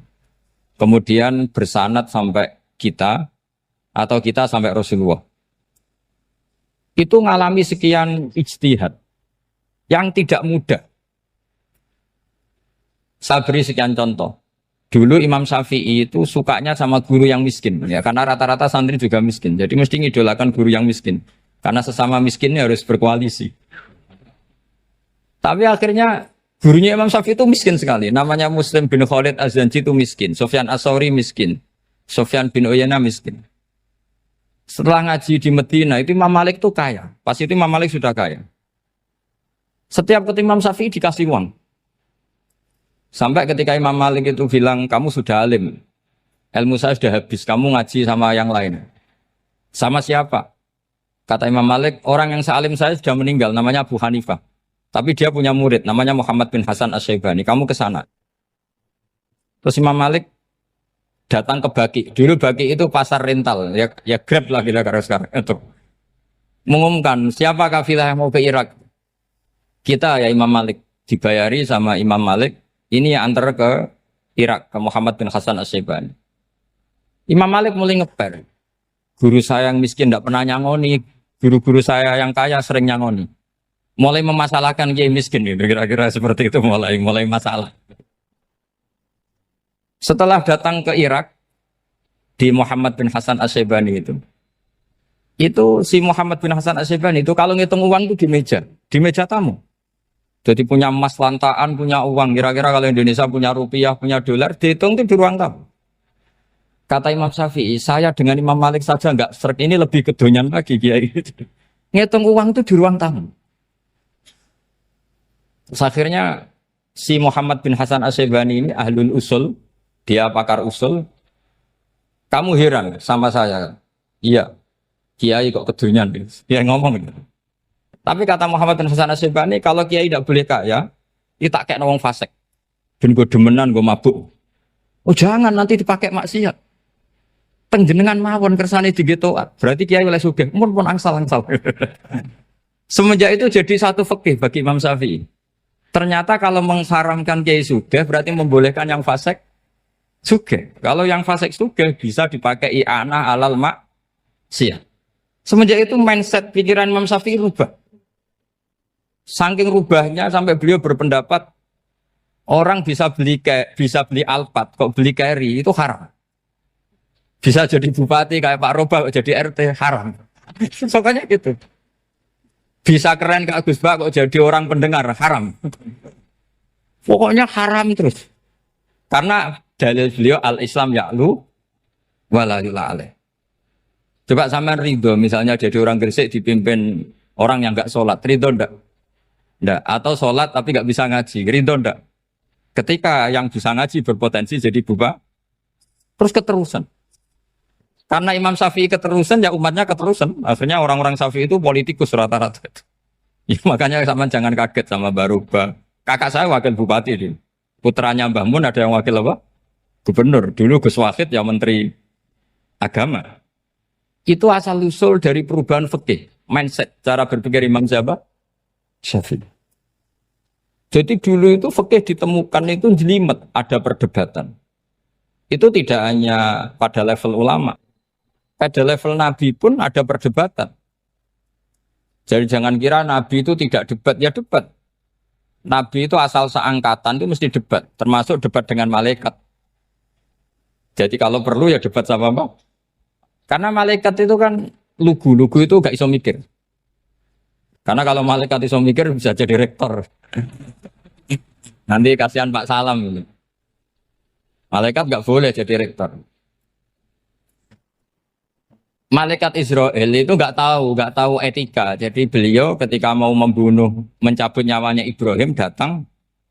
Kemudian bersanad sampai kita, atau kita sampai Rasulullah. Itu mengalami sekian ijtihad yang tidak mudah. Saya beri sekian contoh. Dulu Imam Syafi'i itu sukanya sama guru yang miskin. Ya, karena rata-rata santri juga miskin. Jadi mesti ngidolakan guru yang miskin. Karena sesama miskinnya harus berkoalisi. Tapi akhirnya gurunya Imam Syafi'i itu miskin sekali. Namanya Muslim bin Khalid Az-Zanji itu miskin. Sufyan As-Sauri miskin. Sufyan bin Uyainah miskin. Setelah ngaji di Medina itu Imam Malik itu kaya. Pas itu Imam Malik sudah kaya. Setiap ketemu Imam Syafi'i dikasih uang. Sampai ketika Imam Malik itu bilang, kamu sudah alim. Ilmu saya sudah habis. Kamu ngaji sama yang lain. Sama siapa? Kata Imam Malik, orang yang sealim saya sudah meninggal, namanya Abu Hanifah. Tapi dia punya murid, namanya Muhammad bin Hasan Asy-Syaibani. Kamu ke sana. Terus Imam Malik datang ke Baki. Dulu Baki itu pasar rental. Ya Grab lah kira-kira sekarang. Itu. Mengumumkan, siapa kafilah yang mau ke Irak? Kita ya Imam Malik. Dibayari sama Imam Malik. Ini yang antar ke Irak, ke Muhammad bin Hasan Asy-Syaibani. Imam Malik mulai ngeper. Guru saya yang miskin tidak pernah nyangoni. Guru-guru saya yang kaya sering nyangoni. Mulai memasalahkan kiai miskin gitu, kira-kira seperti itu mulai masalah. Setelah datang ke Irak di Muhammad bin Hasan Asy-Syaibani itu si Muhammad bin Hasan Asy-Syaibani itu kalau ngitung uang itu di meja tamu. Jadi punya emas lantaan, punya uang. Kira-kira kalau Indonesia punya rupiah, punya dolar, dihitung itu di ruang tamu. Kata Imam Syafi'i, saya dengan Imam Malik saja enggak serik, ini lebih kedonyan lagi kiai. Ngitung uang itu di ruang tamu. Terus akhirnya si Muhammad bin Hasan Asy-Syaibani ini ahlul usul, dia pakar usul. Kamu heran sama saya? Iya, kiai kok kedonyan. Dia ngomong gitu. Tapi kata Muhammad bin Hasan Asy-Syaibani, kalau kiai tidak boleh kaya, dia tak kayak wong fasik. Ben gue demenan, gue mabuk. Oh jangan, nanti dipakai maksiat. Penjenengan mawon kersane digetoat. Berarti kiai oleh sugih, pun angsal-angsal. Semenjak itu jadi satu fikih bagi Imam Syafi'i. Ternyata kalau mengharamkan kiai sugih berarti membolehkan yang fasik sugih. Kalau yang fasik sugih bisa dipakai i'anah alal maksiat. Semenjak itu mindset pikiran Imam Syafi'i rubah. Saking rubahnya sampai beliau berpendapat orang bisa beli Alphard, kok beli carry itu haram. Bisa jadi bupati kayak Pak Roba, kok jadi RT haram. Pokoknya gitu. Bisa keren ke Agus Bak, kok jadi orang pendengar haram. Pokoknya haram terus. Karena dalil beliau al-Islam ya'lu wala yula alaih. Coba sampean ridho misalnya jadi orang Gresik dipimpin orang yang enggak sholat, ridho ndak? Ndak. Atau sholat tapi enggak bisa ngaji, ridho ndak? Ketika yang bisa ngaji berpotensi jadi buba, terus keterusan. Karena Imam Syafi'i keterusan, ya umatnya keterusan. Akhirnya orang-orang Syafi'i itu politikus rata-rata. Ya, makanya sama jangan kaget sama Baruba. Kakak saya wakil bupati ini. Putranya Mbah Mun ada yang wakil apa? Gubernur. Dulu Gus Wahid ya menteri agama. Itu asal usul dari perubahan fikih, mindset, cara berpikir Imam Syafi'i. Jadi dulu itu fikih ditemukan itu jelimet, ada perdebatan. Itu tidak hanya pada level ulama. Pada level Nabi pun ada perdebatan. Jadi jangan kira Nabi itu tidak debat, ya debat. Nabi itu asal seangkatan itu mesti debat, termasuk debat dengan malaikat. Jadi kalau perlu ya debat sama apa? Karena malaikat itu kan lugu-lugu itu gak iso mikir. Karena kalau malaikat iso mikir bisa jadi rektor. Nanti kasihan Pak Salam gitu. Malaikat gak boleh jadi rektor. Malaikat Israel itu nggak tahu etika. Jadi beliau ketika mau membunuh, mencabut nyawanya Ibrahim datang,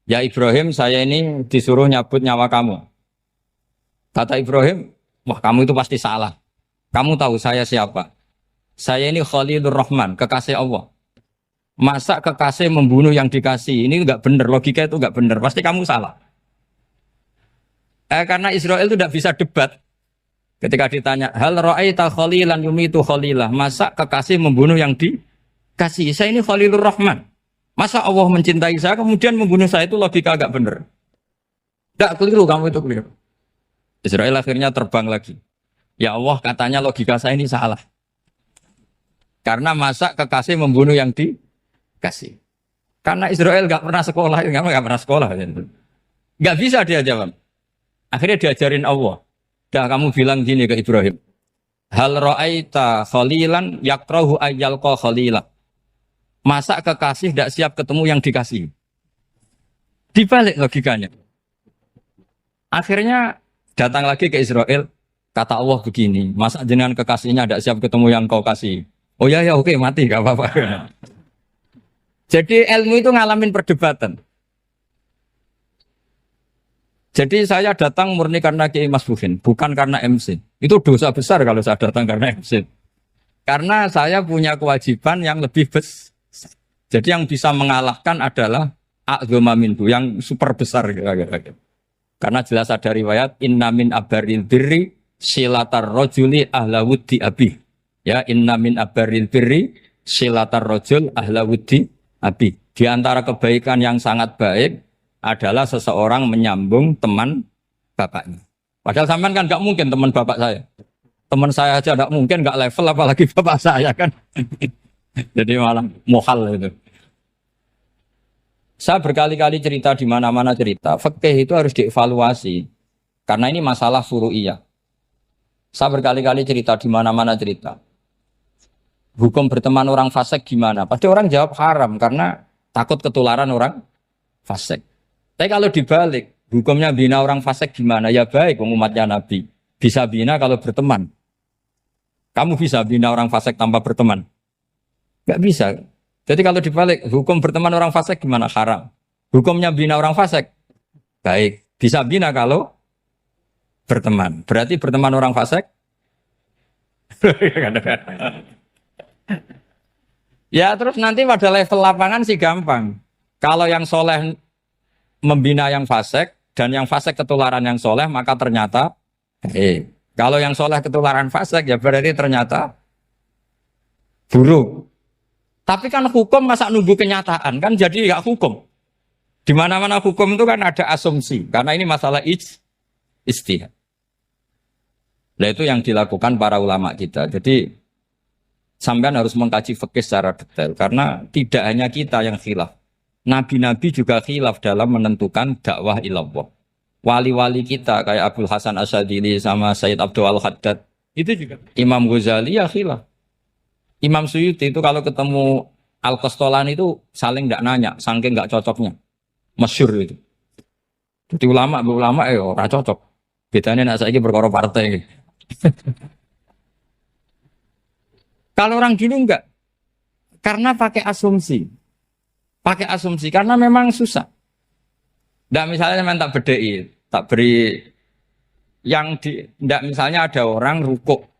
ya Ibrahim saya ini disuruh nyabut nyawa kamu. Kata Ibrahim, wah kamu itu pasti salah. Kamu tahu saya siapa? Saya ini Khalilur Rahman, kekasih Allah. Masa kekasih membunuh yang dikasih? Ini nggak benar, logika itu nggak benar. Pasti kamu salah. Karena Israel itu tidak bisa debat. Ketika ditanya, hal ra'aita khalilan yumitu khalilah, masa kekasih membunuh yang dikasih? Saya ini Khalilur Rahman. Masa Allah mencintai saya kemudian membunuh saya, itu logika agak benar. Tidak keliru, kamu itu keliru. Israel akhirnya terbang lagi. Ya Allah, katanya logika saya ini salah. Karena masa kekasih membunuh yang dikasih. Karena Israel nggak pernah sekolah, nggak pernah sekolah. Nggak bisa dia jawab. Akhirnya diajarin Allah. Dah kamu bilang gini ke Ibrahim. Hal ra'aita khalilan yakrahu ayyalqa khalila. Masa kekasih tidak siap ketemu yang dikasih. Dibalik logikanya. Akhirnya datang lagi ke Israel. Kata Allah begini. Masa jenengan kekasihnya tidak siap ketemu yang kau kasih. Oh ya oke mati gak apa-apa. Jadi ilmu itu ngalamin perdebatan. Jadi saya datang murni karena Kiai Mas Buhin, bukan karena MC. Itu dosa besar kalau saya datang karena MC. Karena saya punya kewajiban yang lebih besar. Jadi yang bisa mengalahkan adalah a'dzama minhu, yang super besar. Karena jelas ada riwayat, inna min abaril birri silatar rojuli ahla wuddi abi. Ya, inna min abaril birri silatar rojul ahla wuddi abi. Di antara kebaikan yang sangat baik, adalah seseorang menyambung teman bapaknya. Padahal sampean kan nggak mungkin teman bapak saya. Teman saya aja nggak mungkin, nggak level apalagi bapak saya kan. Jadi malah mohal itu. Saya berkali-kali cerita di mana-mana cerita, fikih itu harus dievaluasi. Karena ini masalah furu'iyah. Saya berkali-kali cerita di mana-mana cerita. Hukum berteman orang fasik gimana? Pasti orang jawab haram karena takut ketularan orang fasik. Tapi kalau dibalik, hukumnya bina orang fasik gimana? Ya baik, umatnya Nabi. Bisa bina kalau berteman. Kamu bisa bina orang fasik tanpa berteman? Gak bisa. Jadi kalau dibalik, hukum berteman orang fasik gimana? Haram. Hukumnya bina orang fasik? Baik. Bisa bina kalau berteman. Berarti berteman orang fasik? Ya terus nanti pada level lapangan sih gampang. Kalau yang soleh membina yang fasik dan yang fasik ketularan yang soleh, maka ternyata kalau yang soleh ketularan fasik ya berarti ternyata buruk. Tapi kan hukum masa nunggu kenyataan kan, jadi nggak hukum. Di mana-mana hukum itu kan ada asumsi karena ini masalah ijtihad. Nah itu yang dilakukan para ulama kita. Jadi sampean harus mengkaji fikih secara detail karena tidak hanya kita yang khilaf. Nabi-nabi juga khilaf dalam menentukan dakwah ilallah. Wali-wali kita kayak Abdul Hasan Asyadili sama Sayyid Abdul Al-Haddad itu juga. Imam Ghazali ya khilaf. Imam Suyuti itu kalau ketemu Al-Qastolani itu saling tidak nanya, saking nggak cocoknya. Masyhur itu. Jadi ulama ora cocok. Bedanya nak saiki perkara partai. Kalau orang gini enggak. Karena pakai asumsi. Pakai asumsi karena memang susah. Nggak misalnya memang tak bedai, tak beri yang nggak misalnya ada orang rukuk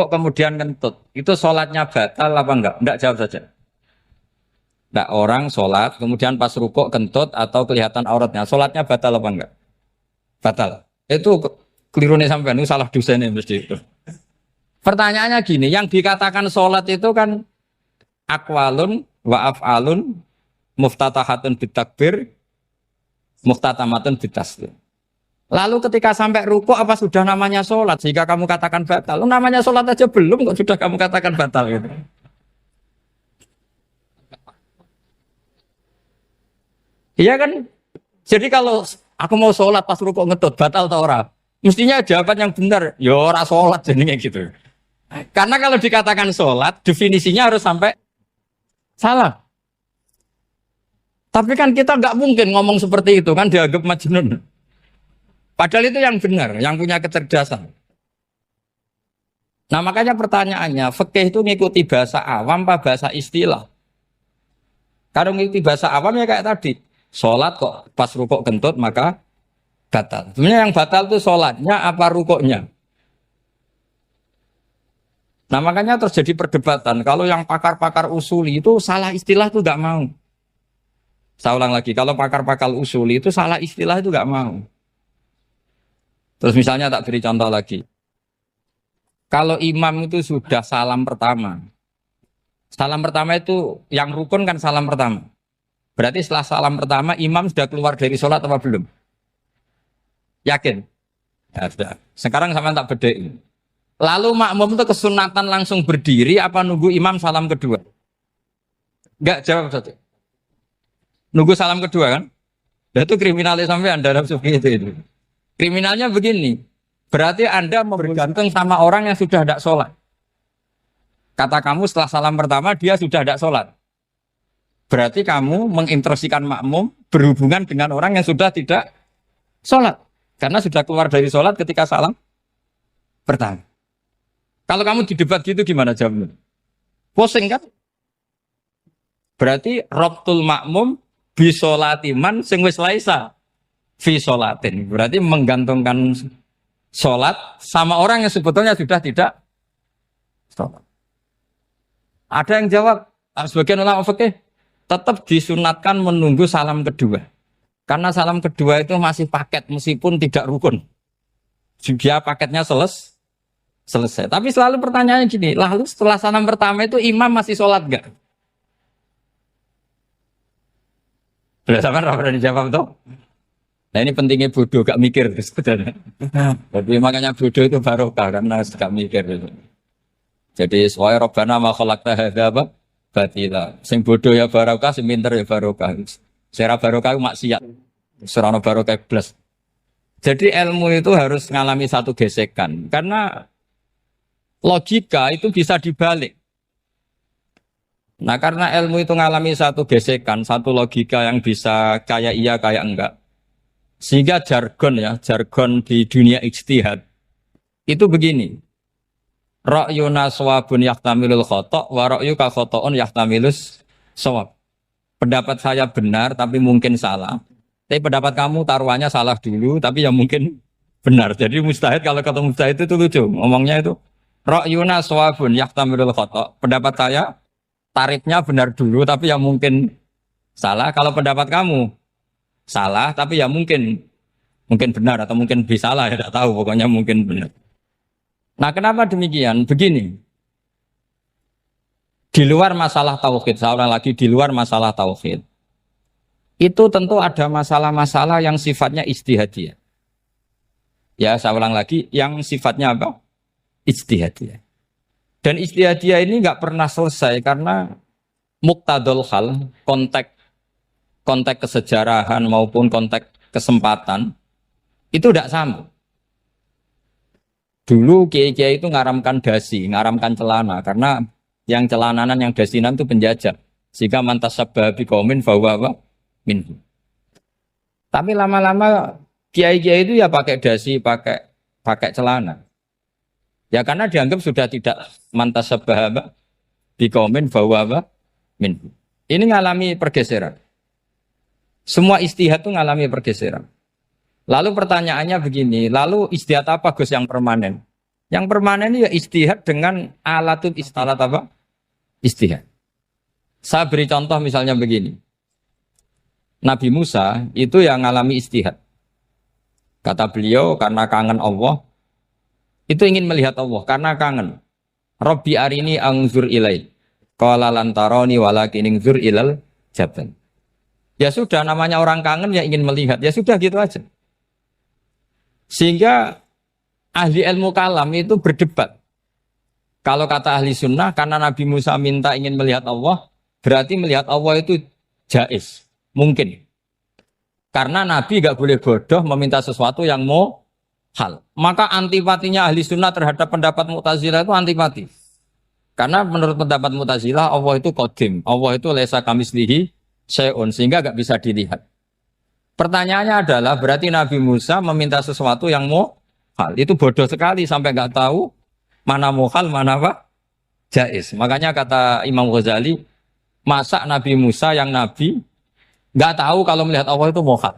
kemudian kentut, itu sholatnya batal apa enggak? Enggak, jawab saja. Nggak, orang sholat kemudian pas rukuk kentut atau kelihatan auratnya, sholatnya batal apa enggak? Batal. Itu keliru nih sampean, itu salah dosennya mesti itu. Pertanyaannya gini, yang dikatakan sholat itu kan aqwalun wa af'alun muftatahatun bitakbir muftatamatun bitaslim. Lalu ketika sampai rukuk apa sudah namanya sholat sehingga kamu katakan batal? Namanya sholat aja belum kok sudah kamu katakan batal gitu. Iya kan? Jadi kalau aku mau sholat pas rukuk ngetut batal atau ora? Mestinya jawaban yang benar, ya ora sholat jadinya gitu. Karena kalau dikatakan sholat, definisinya harus sampai salah. Tapi kan kita nggak mungkin ngomong seperti itu kan dianggap majnun. Padahal itu yang benar, yang punya kecerdasan. Nah makanya pertanyaannya, fikih itu ngikuti bahasa awam apa bahasa istilah? Kalau ngikuti bahasa awam ya kayak tadi, sholat kok pas rukuk kentut maka batal. Sebenarnya yang batal itu sholatnya apa rukuknya? Nah makanya terjadi perdebatan. Kalau yang pakar-pakar usuli itu salah istilah itu nggak mau. Saya ulang lagi, kalau pakar-pakar usuli itu salah istilah itu nggak mau. Terus misalnya tak beri contoh lagi. Kalau imam itu sudah salam pertama itu yang rukun kan salam pertama. Berarti setelah salam pertama imam sudah keluar dari sholat apa belum? Yakin? Ya sudah. Sekarang sama tak bedai. Lalu makmum itu kesunatan langsung berdiri apa nunggu imam salam kedua? Enggak, jawab satu. Nunggu salam kedua kan? Nah, itu kriminalnya sampai Anda itu. Kriminalnya begini. Berarti Anda bergantung sama orang yang sudah tidak sholat. Kata kamu setelah salam pertama dia sudah tidak sholat. Berarti kamu menginstruksikan makmum berhubungan dengan orang yang sudah tidak sholat. Karena sudah keluar dari sholat ketika salam pertama. Kalau kamu di debat gitu gimana jawabnya? Pusing kan? Berarti robtul makmum bisolatiman sing wis laisa fi sholatin. Berarti menggantungkan sholat sama orang yang sebetulnya sudah tidak sholat. Ada yang jawab, sebagian ulama fikih tetap disunatkan menunggu salam kedua. Karena salam kedua itu masih paket meskipun tidak rukun. Dia paketnya selesai. Tapi selalu pertanyaannya gini, lalu setelah salam pertama itu imam masih sholat gak? Sudah sama pernah dijawab tuh? Nah ini pentingnya bodoh, gak mikir sebenarnya. Jadi makanya bodoh itu barokah karena gak mikir gitu. Jadi soalnya Rabbana ma khalaqta hadza apa? Batila. Sing bodoh ya barokah, sing pinter ya barokah. Sing barokah itu maksiat. Serana barokah plus. Jadi ilmu itu harus mengalami satu gesekan karena logika itu bisa dibalik. Nah karena ilmu itu mengalami satu gesekan, satu logika yang bisa kayak iya kayak enggak. Sehingga jargon di dunia ijtihad itu begini. Ra'yuna shawabun yahtamilul khata' wa ra'yuka khata'un yahtamilus shawab. Pendapat saya benar tapi mungkin salah. Tapi pendapat kamu taruhannya salah dulu tapi ya mungkin benar. Jadi mustahid kalau kata mustahid itu lucu. Ngomongnya itu ra'yuna shawabun yahtamilul khata'. Pendapat saya tarifnya benar dulu tapi ya mungkin salah. Kalau pendapat kamu salah tapi ya mungkin benar atau mungkin bisa salah ya tidak tahu pokoknya mungkin benar. Nah kenapa demikian? Begini, di luar masalah tauhid, saya ulang lagi di luar masalah tauhid, itu tentu ada masalah-masalah yang sifatnya ijtihadiyah. Ya saya ulang lagi, yang sifatnya apa? Ijtihadiyah. Dan ijtihadiyah ini nggak pernah selesai karena muqtadul hal, konteks kesejarahan maupun konteks kesempatan itu tidak sama. Dulu kiai-kiai itu ngaramkan dasi, ngaramkan celana karena yang celananan yang dasinan itu penjajah. Sehingga mantasabba biqaumin fahuwa minhu. Tapi lama-lama kiai-kiai itu ya pakai dasi, pakai celana. Ya karena dianggap sudah tidak mantasabba biqaumin fahuwa minhu. Ini ngalami pergeseran. Semua istihad itu ngalami pergeseran. Lalu pertanyaannya begini, lalu istihad apa Gus yang permanen? Yang permanen ya istihad dengan alat apa? Istihad. Saya beri contoh misalnya begini. Nabi Musa itu yang ngalami istihad. Kata beliau karena kangen Allah, itu ingin melihat Allah karena kangen. Rabbi arini anzur ilai. Qala lan tarani walakin anzur ilal jabal. Ya sudah namanya orang kangen ya ingin melihat. Ya sudah gitu aja. Sehingga ahli ilmu kalam itu berdebat. Kalau kata ahli sunnah, karena Nabi Musa minta ingin melihat Allah, berarti melihat Allah itu jaiz, mungkin. Karena Nabi gak boleh bodoh meminta sesuatu yang mau hal. Maka antipatinya ahli sunnah terhadap pendapat Mu'tazilah itu antipati. Karena menurut pendapat Mu'tazilah, Allah itu qadim. Allah itu laisa kamislihi syai'un, sehingga gak bisa dilihat. Pertanyaannya adalah, berarti Nabi Musa meminta sesuatu yang mau hal. Itu bodoh sekali sampai gak tahu mana mukhal, mana apa? Jaiz. Makanya kata Imam Ghazali, masa Nabi Musa yang Nabi nggak tahu kalau melihat Allah itu mukhal.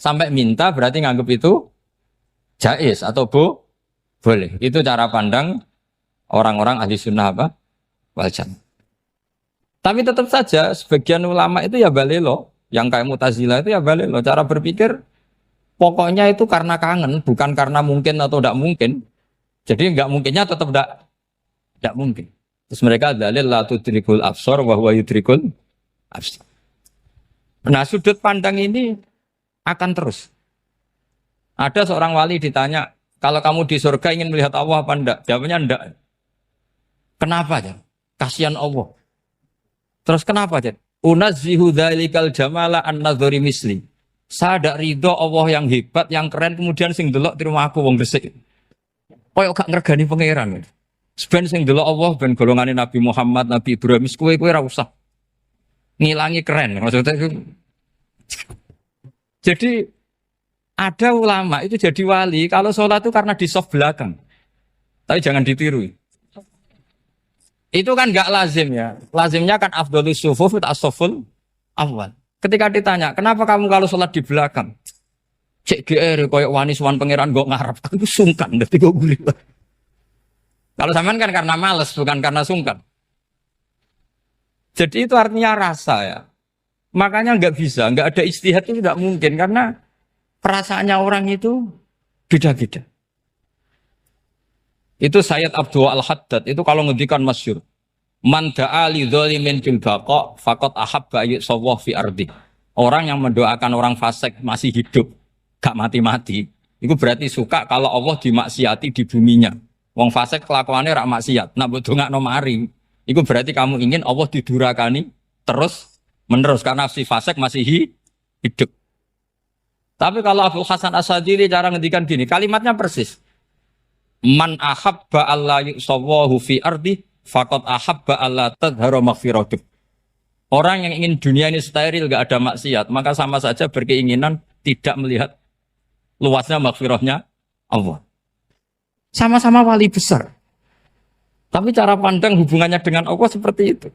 Sampai minta berarti nganggap itu jaiz atau boleh. Itu cara pandang orang-orang ahli sunnah apa? Wal jamaah. Tapi tetap saja sebagian ulama itu ya balelo. Yang kayak Mu'tazilah itu ya balelo. Cara berpikir pokoknya itu karena kangen, bukan karena mungkin atau tidak mungkin. Jadi nggak mungkinnya tetap tidak mungkin. Terus mereka dalil la tudrikul absar wa huwa yudrikul absar. Nah, sudut pandang ini akan terus. Ada seorang wali ditanya, kalau kamu di surga ingin melihat Allah apa enggak? Jawabnya enggak. Kenapa ya? Kasihan Allah. Terus kenapa ya? Unazzihu dzalikal jamala an-nadhari misli. Saya tidak ridho Allah yang hebat, yang keren, kemudian sing delok di rumah aku wong resik. Koyok gak ngergani pangeran. Sebenarnya sing delok Allah ben golongane Nabi Muhammad, Nabi Ibrahim, kowe ora usah ngilangi keren. Maksudnya itu. Jadi ada ulama itu jadi wali kalau sholat itu karena di soft belakang. Tapi jangan ditiru. Itu kan gak lazim ya. Lazimnya kan afdhalus sufuf as-saful awal. Ketika ditanya, kenapa kamu kalau sholat di belakang? Cek GR koyok wani suwan pangeran gak ngarep. Aku sungkan dadi kok guli. Kalau sampean kan karena males bukan karena sungkan. Jadi itu artinya rasa ya. Makanya nggak bisa, nggak ada ijtihad itu tidak mungkin karena perasaannya orang itu beda-beda. Itu Sayyid Abdul Al-Haddad itu kalau ngendikan masyhur. Man da'a li dzalimin fil baqa faqad ahabba ayyusawwah fi ardi. Orang yang mendoakan orang fasik masih hidup, gak mati-mati, itu berarti suka kalau Allah dimaksiati di buminya. Wong fasik kelakuannya rak maksiat, nak mbok dongakno mari. Itu berarti kamu ingin Allah didurakani terus menerus karena si fasik masih hidup. Tapi kalau Abdul Hasan As-Sadili cara ngendikan gini, kalimatnya persis. Man ahabba alla yusawwahu fi ardi faqad ahabba alla tadhharu maghfiratuh. Orang yang ingin dunia ini steril gak ada maksiat, maka sama saja berkeinginan tidak melihat luasnya maghfirahnya Allah. Sama-sama wali besar. Tapi cara pandang hubungannya dengan Allah seperti itu.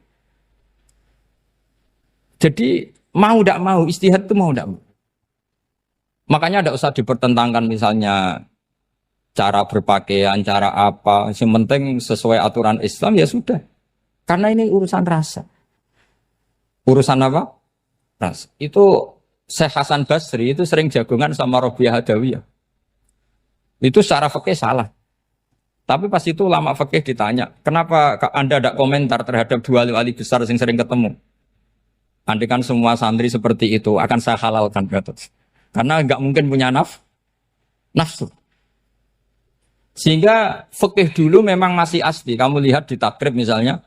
Jadi mau tidak mau, ijtihad itu mau tidak mau. Makanya tidak usah dipertentangkan misalnya cara berpakaian, cara apa. Yang penting sesuai aturan Islam ya sudah. Karena ini urusan rasa. Urusan apa? Rasa. Itu Syekh Hasan Basri itu sering jagongan sama Robiah Hadawiyah. Itu secara fikih salah. Tapi pas itu ulama fikih ditanya, kenapa Anda tidak komentar terhadap dua wali besar yang sering ketemu? Andai kan semua santri seperti itu akan saya halalkan, karena nggak mungkin punya nafsu. Sehingga fikih dulu memang masih asli. Kamu lihat di takrib misalnya,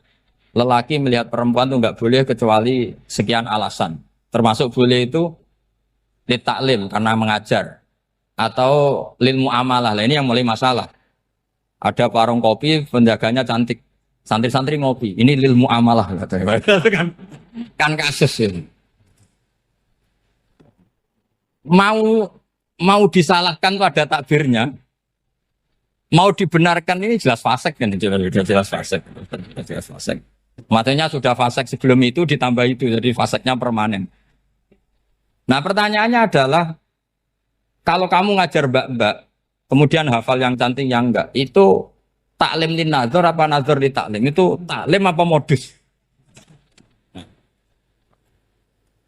lelaki melihat perempuan itu nggak boleh kecuali sekian alasan. Termasuk boleh itu li taklim karena mengajar atau lil muamalah. Ini yang mulai masalah. Ada warung kopi, penjaganya cantik. Santri-santri ngopi. Ini lil muamalah. Kan kasus ini. Mau disalahkan tuh ada takbirnya. Mau dibenarkan ini jelas fasik kan? Jelas fasik. Jelas fasik. Matanya sudah fasik sebelum itu ditambah itu. Jadi fasiknya permanen. Nah pertanyaannya adalah, kalau kamu ngajar mbak-mbak, kemudian hafal yang cantik yang enggak, itu taklim lin nazar apa nazar li taklim? Itu taklim apa modus?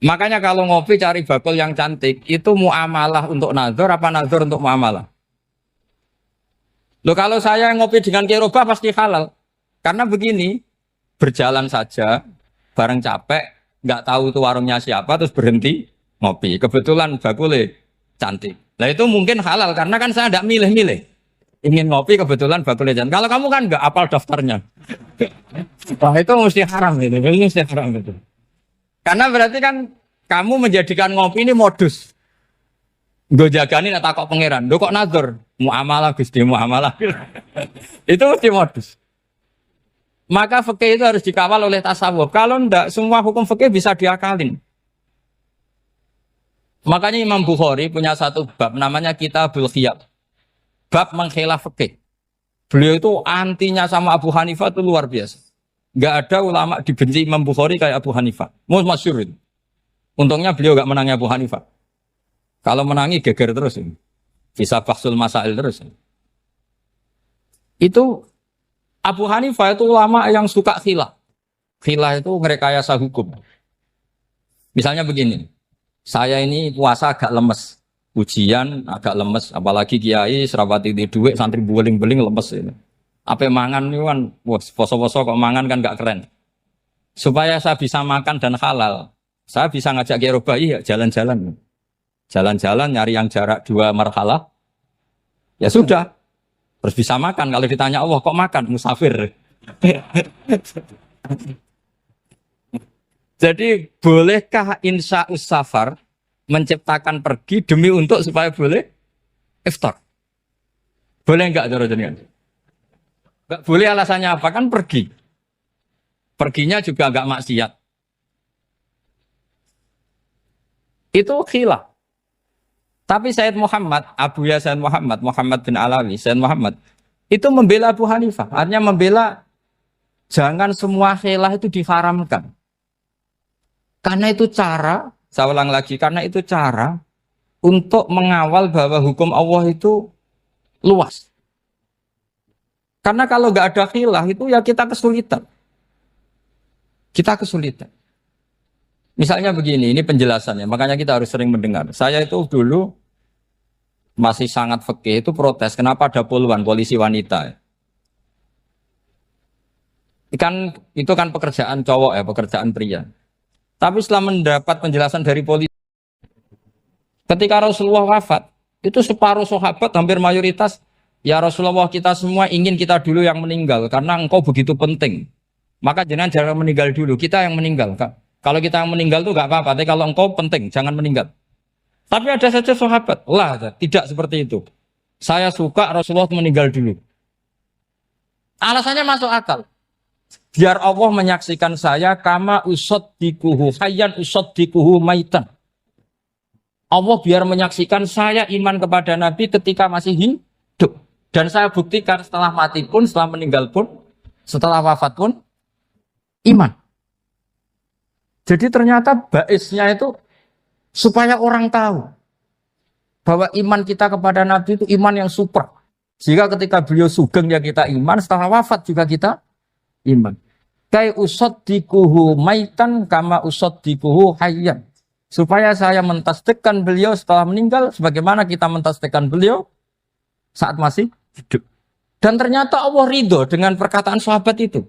Makanya kalau ngopi cari bakul yang cantik, itu muamalah untuk nazar apa nazar untuk muamalah? Loh kalau saya ngopi dengan kirobah pasti halal. Karena begini, berjalan saja, bareng capek, nggak tahu itu warungnya siapa, terus berhenti ngopi. Kebetulan bakulnya cantik. Lah itu mungkin halal karena kan saya tidak milih-milih. Ingin ngopi kebetulan bakul jajan. Kalau kamu kan nggak apal daftarnya. Wah itu mesti haram itu, mesti haram itu. Karena berarti kan kamu menjadikan ngopi ini modus. Gue jagani nak takok pangeran. Lo kok nazar? Muamalah Gusti muamalah. Itu mesti modus. Maka fikih itu harus dikawal oleh tasawuf. Kalau ndak semua hukum fikih bisa diakalin. Makanya Imam Bukhari punya satu bab namanya Kitabul Khiyar. Bab mengkhilaf fikih. Beliau itu antinya sama Abu Hanifah itu luar biasa. Enggak ada ulama dibenci Imam Bukhari kayak Abu Hanifah. Masyhur itu. Untungnya beliau enggak menangi Abu Hanifah. Kalau menangi geger terus ini. Bisa bahsul masail terus. Itu Abu Hanifah itu ulama yang suka khilaf. Khilaf itu ngerekayasa hukum. Misalnya begini. Saya ini puasa agak lemes. Ujian agak lemes. Apalagi kiai serapati di duit santri beling-beling lemes ini. Apa mangan ini kan poso-poso kok mangan kan gak keren. Supaya saya bisa makan dan halal. Saya bisa ngajak kiai robai ya jalan-jalan. Jalan-jalan nyari yang jarak 2 marhalah. Ya sudah. Terus bisa makan. Kalau ditanya Allah kok makan? Musafir. Jadi bolehkah insya'us safar menciptakan pergi demi untuk supaya boleh iftar? Boleh enggak cara jenengan? Enggak boleh alasannya apa? Kan pergi. Perginya juga enggak maksiat. Itu khilaf. Tapi Sayyid Muhammad, Abu Ya Sayyid Muhammad, Muhammad bin Alawi, Sayyid Muhammad, itu membela Abu Hanifah. Artinya membela jangan semua khilaf itu diharamkan. Karena itu cara, saya ulang lagi, karena itu cara untuk mengawal bahwa hukum Allah itu luas. Karena kalau nggak ada khilaf itu ya kita kesulitan. Kita kesulitan. Misalnya begini, ini penjelasannya, makanya kita harus sering mendengar. Saya itu dulu masih sangat fikih itu protes, kenapa ada puluhan polisi wanita? Itu kan pekerjaan cowok ya, pekerjaan pria. Tapi setelah mendapat penjelasan dari polisi, ketika Rasulullah wafat, itu separuh sahabat hampir mayoritas, ya Rasulullah kita semua ingin kita dulu yang meninggal, karena engkau begitu penting. Maka jangan meninggal dulu, kita yang meninggal, Kak. Kalau kita yang meninggal itu gak apa-apa, tapi kalau engkau penting, jangan meninggal. Tapi ada saja sahabat, tidak seperti itu. Saya suka Rasulullah meninggal dulu. Alasannya masuk akal. Biar Allah menyaksikan saya, kama usaddikuhu hayyan usaddikuhu maitan. Allah biar menyaksikan saya iman kepada Nabi ketika masih hidup. Dan saya buktikan setelah mati pun, setelah meninggal pun, setelah wafat pun, iman. Jadi ternyata baisnya itu supaya orang tahu bahwa iman kita kepada Nabi itu iman yang super. Jika ketika beliau sugeng ya kita iman, setelah wafat juga kita iman. Kai usaddikuhu maitan kama usaddikuhu hayyan. Supaya saya mentasdikkan beliau setelah meninggal sebagaimana kita mentasdikkan beliau saat masih hidup. Dan ternyata Allah ridho dengan perkataan sahabat itu.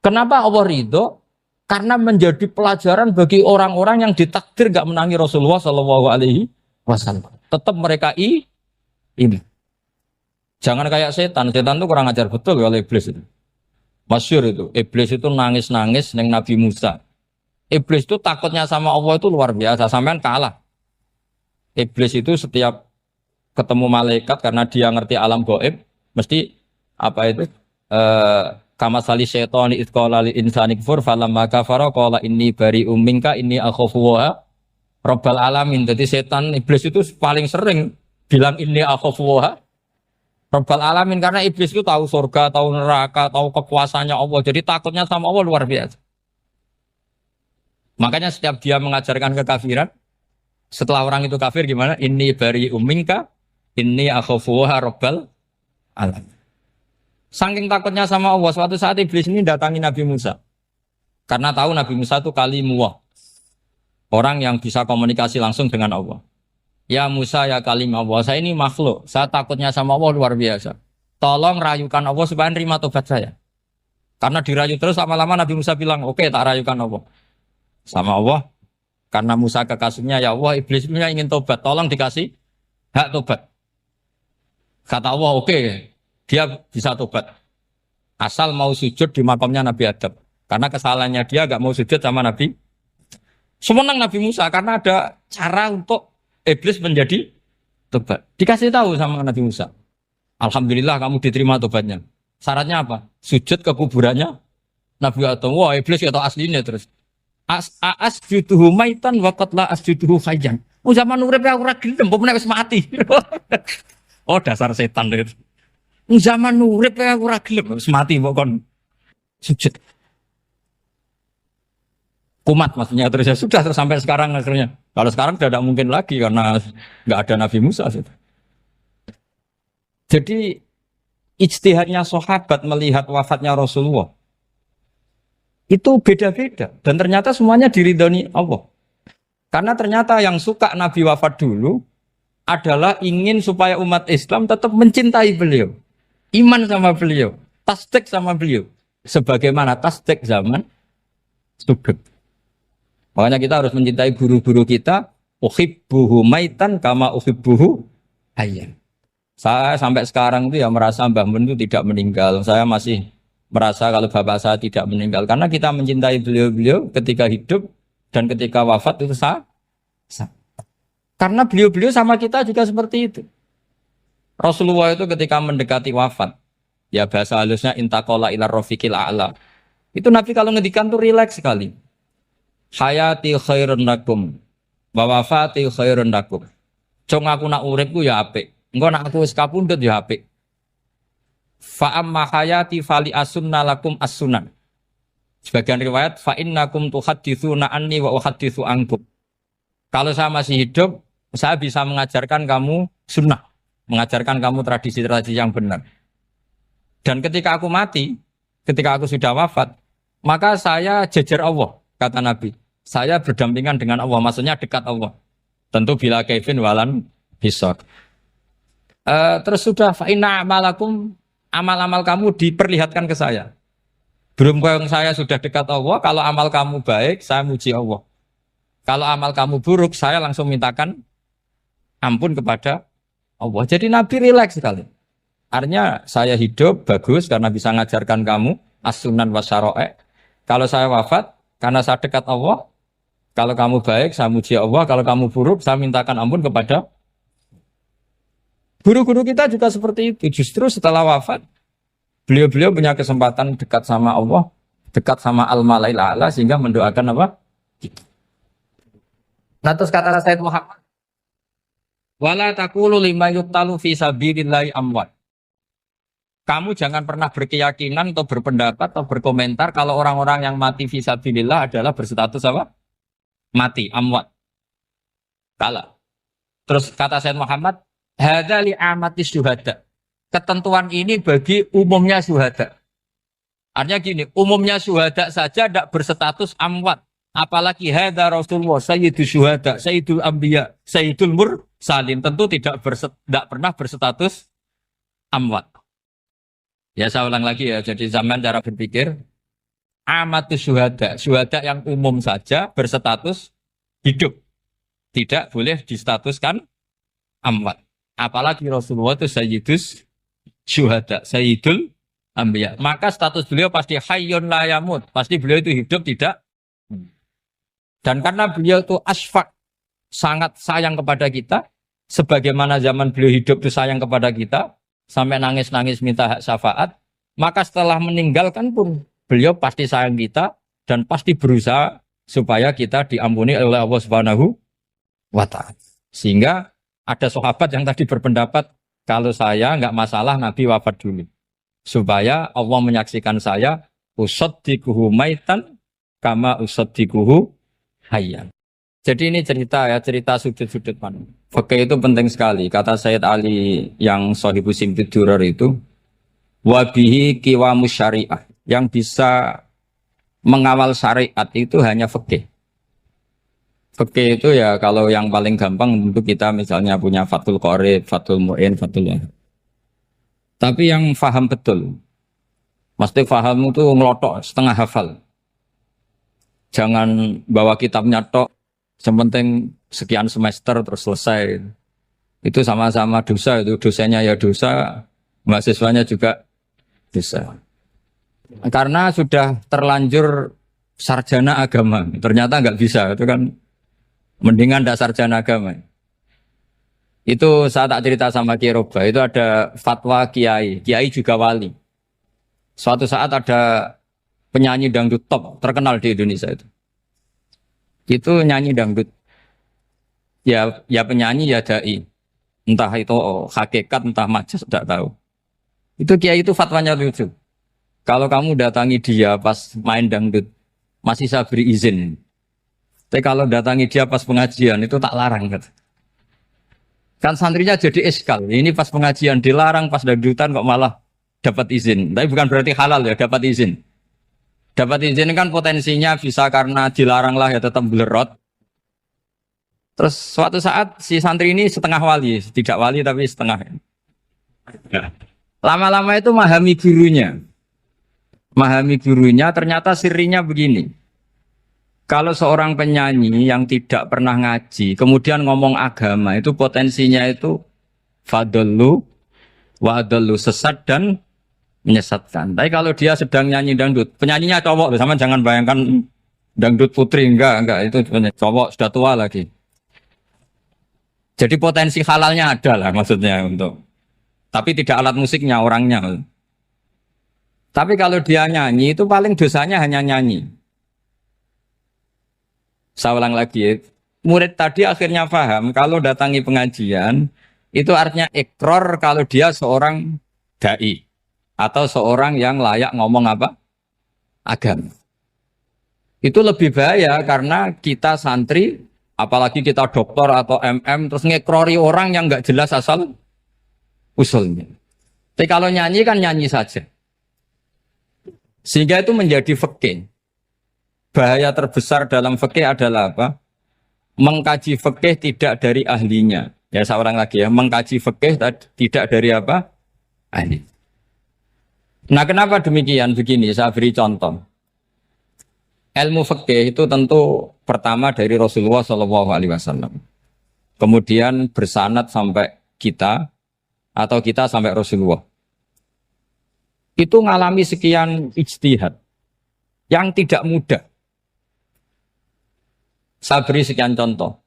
Kenapa Allah ridho? Karena menjadi pelajaran bagi orang-orang yang ditakdir gak menangi Rasulullah SAW. Tetap mereka ini. Jangan kayak setan. Setan itu kurang ajar betul oleh iblis itu. Masyhur itu. Iblis itu nangis-nangis neng Nabi Musa. Iblis itu takutnya sama Allah itu luar biasa. Sampean kalah. Iblis itu setiap ketemu malaikat karena dia ngerti alam gaib, mesti apa itu? Kama sali syaitani idqala lil insani kfur falamma kafara qala inni bari'um minka inni akhafu wa rabbal alamin. Jadi setan iblis itu paling sering bilang inni akhafu wa rabbal alamin karena iblis itu tahu surga, tahu neraka, tahu kekuasaannya Allah. Jadi takutnya sama Allah luar biasa. Makanya setiap dia mengajarkan kekafiran, setelah orang itu kafir gimana? Inni bari'um minka inni akhafu wa rabbal alamin. Saking takutnya sama Allah, suatu saat iblis ini datangi Nabi Musa. Karena tahu Nabi Musa itu kalimullah. Orang yang bisa komunikasi langsung dengan Allah. Ya Musa ya kalimah Allah, saya ini makhluk. Saya takutnya sama Allah luar biasa. Tolong rayukan Allah supaya nerima tobat saya. Karena dirayu terus lama-lama Nabi Musa bilang, oke, tak rayukan Allah. Sama Allah, Karena Musa kekasihnya, ya Allah, iblisnya ingin tobat, tolong dikasih hak tobat. Kata Allah, oke, dia bisa tobat. Asal mau sujud di makamnya Nabi Adam. Karena kesalahannya dia gak mau sujud sama Nabi. Semenang Nabi Musa karena ada cara untuk iblis menjadi tobat. Dikasih tahu sama Nabi Musa. Alhamdulillah kamu diterima tobatnya. Syaratnya apa? Sujud ke kuburannya Nabi Adam. Wah, iblis atau aslinya terus. Asjuduhu maitan wa qatla asjuduhu hayyan. Oh, zaman urip aku ora gelem, pomene wis mati. Oh, dasar setan itu. Zaman urip aku ora gelem, wis mati kok kon sujud. Kumat maksudnya terus ya sudah terus sampai sekarang akhirnya. Kalau sekarang tidak mungkin lagi karena nggak ada Nabi Musa. Jadi ijtihadnya sahabat melihat wafatnya Rasulullah itu beda-beda dan ternyata semuanya diridhoni Allah. Karena ternyata yang suka Nabi wafat dulu adalah ingin supaya umat Islam tetap mencintai beliau, iman sama beliau, tasdik sama beliau, sebagaimana tasdik zaman sugeng. Makanya kita harus mencintai guru-guru kita. Uhibbuhu maitan kama uhibbuhu hayyan. Saya sampai sekarang itu ya merasa Mbah Mun itu tidak meninggal. Saya masih merasa kalau bapak saya tidak meninggal. Karena kita mencintai beliau-beliau ketika hidup dan ketika wafat itu sama. Karena beliau-beliau sama kita juga seperti itu. Rasulullah itu ketika mendekati wafat, ya bahasa halusnya intaqala ila rafiqil a'la. Itu Nabi kalau ngedikan tuh rileks sekali. Hayati khairun lakum wa wafati khairun lakum. Cung aku nak uripku ya apik. Engko nak aku wis kapundhut ya apik. Fa amma hayati fali asunna lakum as-sunan. Sebagian riwayat fa innakum tuhadditsuna anni wa uhadditsu ankum. Kalau saya masih hidup, saya bisa mengajarkan kamu sunnah, mengajarkan kamu tradisi-tradisi yang benar. Dan ketika aku mati, ketika aku sudah wafat, maka saya jejer Allah, kata Nabi. Saya berdampingan dengan Allah, maksudnya dekat Allah. Tentu bila kaifin walan hisab. Terus sudah fa'inna amalakum, amal-amal kamu diperlihatkan ke saya. Belum yang saya sudah dekat Allah, kalau amal kamu baik, saya muji Allah. Kalau amal kamu buruk, saya langsung mintakan ampun kepada Allah. Jadi Nabi rileks sekali. Artinya saya hidup bagus karena bisa mengajarkan kamu as-sunan wa syara'i'. Kalau saya wafat karena saya dekat Allah, kalau kamu baik saya muji Allah, kalau kamu buruk saya mintakan ampun kepada. Guru-guru kita juga seperti itu. Justru setelah wafat beliau-beliau punya kesempatan dekat sama Allah, dekat sama al-malail a'la sehingga mendoakan apa? Nah terus kata Sayyid Muhammad, wala taqulu lima yuqtalu fi sabilillahi amwat. Kamu jangan pernah berkeyakinan atau berpendapat atau berkomentar kalau orang-orang yang mati fi sabilillah adalah berstatus apa? Mati, amwat. Kalah. Terus kata Sayyid Muhammad, hadza li amatis syuhada. Ketentuan ini bagi umumnya syuhada. Artinya gini, umumnya syuhada saja tidak berstatus amwat. Apalagi hadza Rasulullah, sayyidul syuhada, sayyidul anbiya, sayyidul mursalin. Tentu tidak pernah berstatus amwat. Ya saya ulang lagi ya, jadi zaman cara berpikir amatus syuhada, syuhada yang umum saja berstatus hidup, tidak boleh distatuskan amwat. Apalagi Rasulullah itu sayyidus syuhada, sayyidul anbiya. Maka status beliau pasti hayyun la yamut, pasti beliau itu hidup tidak. Dan karena beliau itu asfaq, sangat sayang kepada kita, sebagaimana zaman beliau hidup itu sayang kepada kita, sampai nangis-nangis minta hak syafaat, maka setelah meninggalkan pun beliau pasti sayang kita dan pasti berusaha supaya kita diampuni oleh Allah Subhanahu wa ta'ala. Sehingga ada sahabat yang tadi berpendapat kalau saya nggak masalah Nabi wafat dulu, supaya Allah menyaksikan saya usaddiquhu maitan kama usaddiquhu hayyan. Jadi ini cerita ya, cerita sudut-sudut pandang. Fikih itu penting sekali. Kata Sayyid Ali yang Shahibu Simtud Durar itu, wabihi qiwamus syariah. Yang bisa mengawal syariat itu hanya fikih. Fikih itu ya kalau yang paling gampang untuk kita misalnya punya Fathul Qorib, Fathul Mu'in, Fathul Wahab. Tapi yang faham betul, mesti faham itu ngelotok, setengah hafal. Jangan bawa kitabnya tok, Yang penting sekian semester terus selesai. Itu sama-sama dosa, itu dosennya ya dosa, mahasiswanya juga dosa. Karena sudah terlanjur sarjana agama, ternyata nggak bisa, itu kan mendingan ndak sarjana agama. Itu saya tak cerita sama Kiai Roba, itu ada fatwa Kiai, Kiai juga wali. Suatu saat ada penyanyi dangdut top terkenal di Indonesia itu. Itu nyanyi dangdut. Ya penyanyi ya dai. Entah itu hakikat entah majas tidak tahu. Itu Kiai itu fatwanya lucu. Kalau kamu datangi dia pas main dangdut masih saya beri izin. Tapi kalau datangi dia pas pengajian itu tak larang gitu. Kan santrinya jadi eskal. Ini pas pengajian dilarang, pas dangdutan kok malah dapat izin. Tapi bukan berarti halal ya, dapat izin. Dapat izin kan potensinya bisa karena dilarang lah ya tetap belerot. Terus suatu saat si santri ini setengah wali, tidak wali tapi setengah. Lama-lama itu memahami gurunya. Memahami gurunya ternyata sirinya begini. Kalau seorang penyanyi yang tidak pernah ngaji, kemudian ngomong agama, itu potensinya itu fadlu, wadlu, sesat dan menyesatkan. Tapi kalau dia sedang nyanyi dangdut, penyanyinya cowok, sama jangan bayangkan dangdut putri, enggak, itu cowok sudah tua lagi. Jadi potensi halalnya ada lah maksudnya untuk, tapi tidak alat musiknya orangnya. Tapi kalau dia nyanyi itu paling dosanya hanya nyanyi. Saya ulang lagi, murid tadi akhirnya paham kalau datangi pengajian itu artinya ikror kalau dia seorang dai atau seorang yang layak ngomong apa? Agama. Itu lebih bahaya karena kita santri, apalagi kita doktor atau MM terus ngekrori orang yang nggak jelas asal usulnya. Tapi kalau nyanyi kan nyanyi saja. Sehingga itu menjadi fikih. Bahaya terbesar dalam fikih adalah apa? Mengkaji fikih tidak dari ahlinya. Ya seorang lagi ya, mengkaji fikih tidak dari apa? Ahli. Nah kenapa demikian? Begini, saya beri contoh. Ilmu fikih itu tentu pertama dari Rasulullah SAW. Kemudian bersanad sampai kita, atau kita sampai Rasulullah. Itu ngalami sekian ijtihad yang tidak mudah. Saya beri sekian contoh.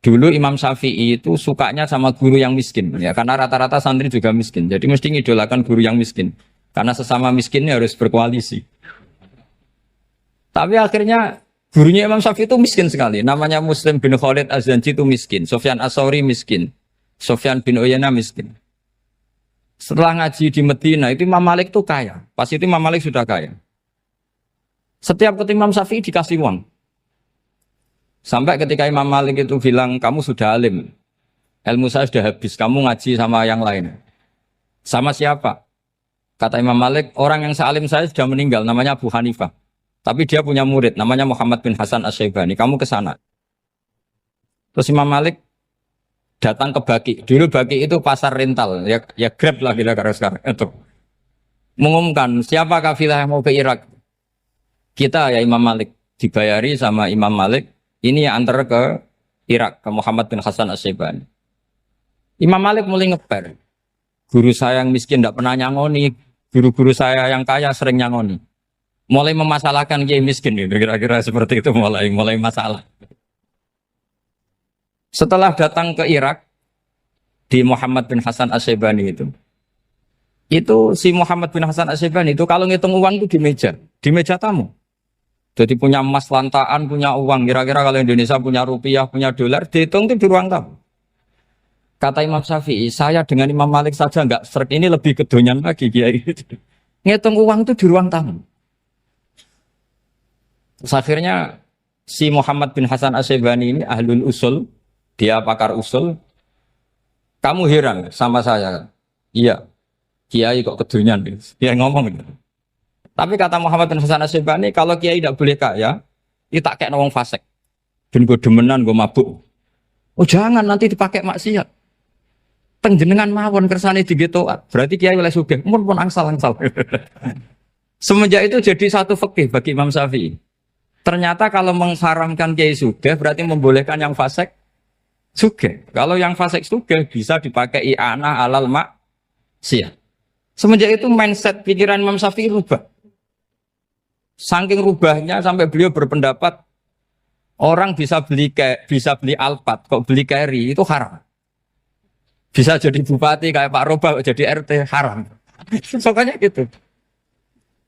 Dulu Imam Syafi'i itu sukanya sama guru yang miskin. Ya, karena rata-rata santri juga miskin. Jadi mesti ngidolakan guru yang miskin. Karena sesama miskinnya harus berkoalisi. Tapi akhirnya gurunya Imam Syafi'i itu miskin sekali. Namanya Muslim bin Khalid Az-Zanji itu miskin. Sufyan As-Sauri miskin. Sufyan bin Uyainah miskin. Setelah ngaji di Medina itu Imam Malik itu kaya. Pas itu Imam Malik sudah kaya. Setiap ketemu Imam Syafi'i dikasih uang. Sampai ketika Imam Malik itu bilang, kamu sudah alim. Ilmu saya sudah habis, kamu ngaji sama yang lain. Sama siapa? Kata Imam Malik, orang yang sealim saya sudah meninggal, namanya Abu Hanifah. Tapi dia punya murid, namanya Muhammad bin Hasan Asy-Syaibani. Kamu ke sana. Terus Imam Malik datang ke Baki. Dulu Baki itu pasar rental, ya Grab lah kira-kira sekarang. Itu mengumumkan, siapa kafilah yang mau ke Irak? Kita ya Imam Malik. Dibayari sama Imam Malik. Ini yang antar ke Irak, ke Muhammad bin Hasan Asy-Syaibani. Imam Malik mulai ngeper. Guru saya yang miskin tidak pernah nyangoni, guru-guru saya yang kaya sering nyangoni. Mulai memasalahkan kiai miskin gitu, kira-kira seperti itu mulai masalah. Setelah datang ke Irak di Muhammad bin Hasan Asy-Syaibani itu si Muhammad bin Hasan Asy-Syaibani itu kalau ngitung uang itu di meja tamu. Jadi punya emas lantaan, punya uang. Kira-kira kalau Indonesia punya rupiah, punya dolar, dihitung itu di ruang tamu. Kata Imam Syafi'i, saya dengan Imam Malik saja enggak seret, ini lebih kedonyan lagi kiai. Ngitung uang itu di ruang tamu. Terus akhirnya si Muhammad bin Hasan Asy-Syaibani ini ahlul usul, dia pakar usul. Kamu heran sama saya? Iya, kiai kok kedonyan. Dia ngomong gitu. Tapi kata Muhammad bin Hasan Asy-Syaibani, kalau kiai tidak boleh kaya, itu tak kayak wong fasik. Dan gue demenan, gue mabuk. Oh jangan, nanti dipakai maksiat. Tengjenengan mawon kersane digetoat. Berarti kiai oleh sugih, pun angsal-angsal. Semenjak itu jadi satu fikih bagi Imam Syafi'i. Ternyata kalau mengharamkan kiai sugih berarti membolehkan yang fasik sugih. Kalau yang fasik sugih bisa dipakai i'anah alal maksiyah. Semenjak itu mindset pikiran Imam Syafi'i rubah. Saking rubahnya sampai beliau berpendapat orang bisa beli Alphard, kok beli carry itu haram. Bisa jadi bupati kayak Pak Roba, kok jadi RT haram. Pokoknya gitu.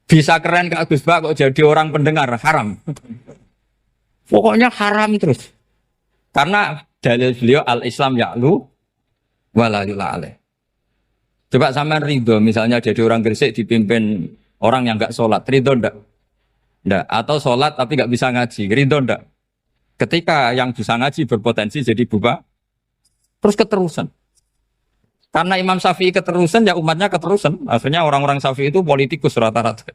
Bisa keren Kak Gus Bah kok jadi orang pendengar haram. Pokoknya haram terus. Karena dalil beliau al-Islam ya'lu wala yula alaih. Coba sampean ridho misalnya jadi orang Gresik dipimpin orang yang enggak sholat, ridho ndak? Ndak. Atau sholat tapi enggak bisa ngaji, ridho ndak? Ketika yang bisa ngaji berpotensi jadi buba, terus keterusan. Karena Imam Syafi'i keterusan, ya umatnya keterusan. Akhirnya orang-orang Syafi'i itu politikus rata-rata.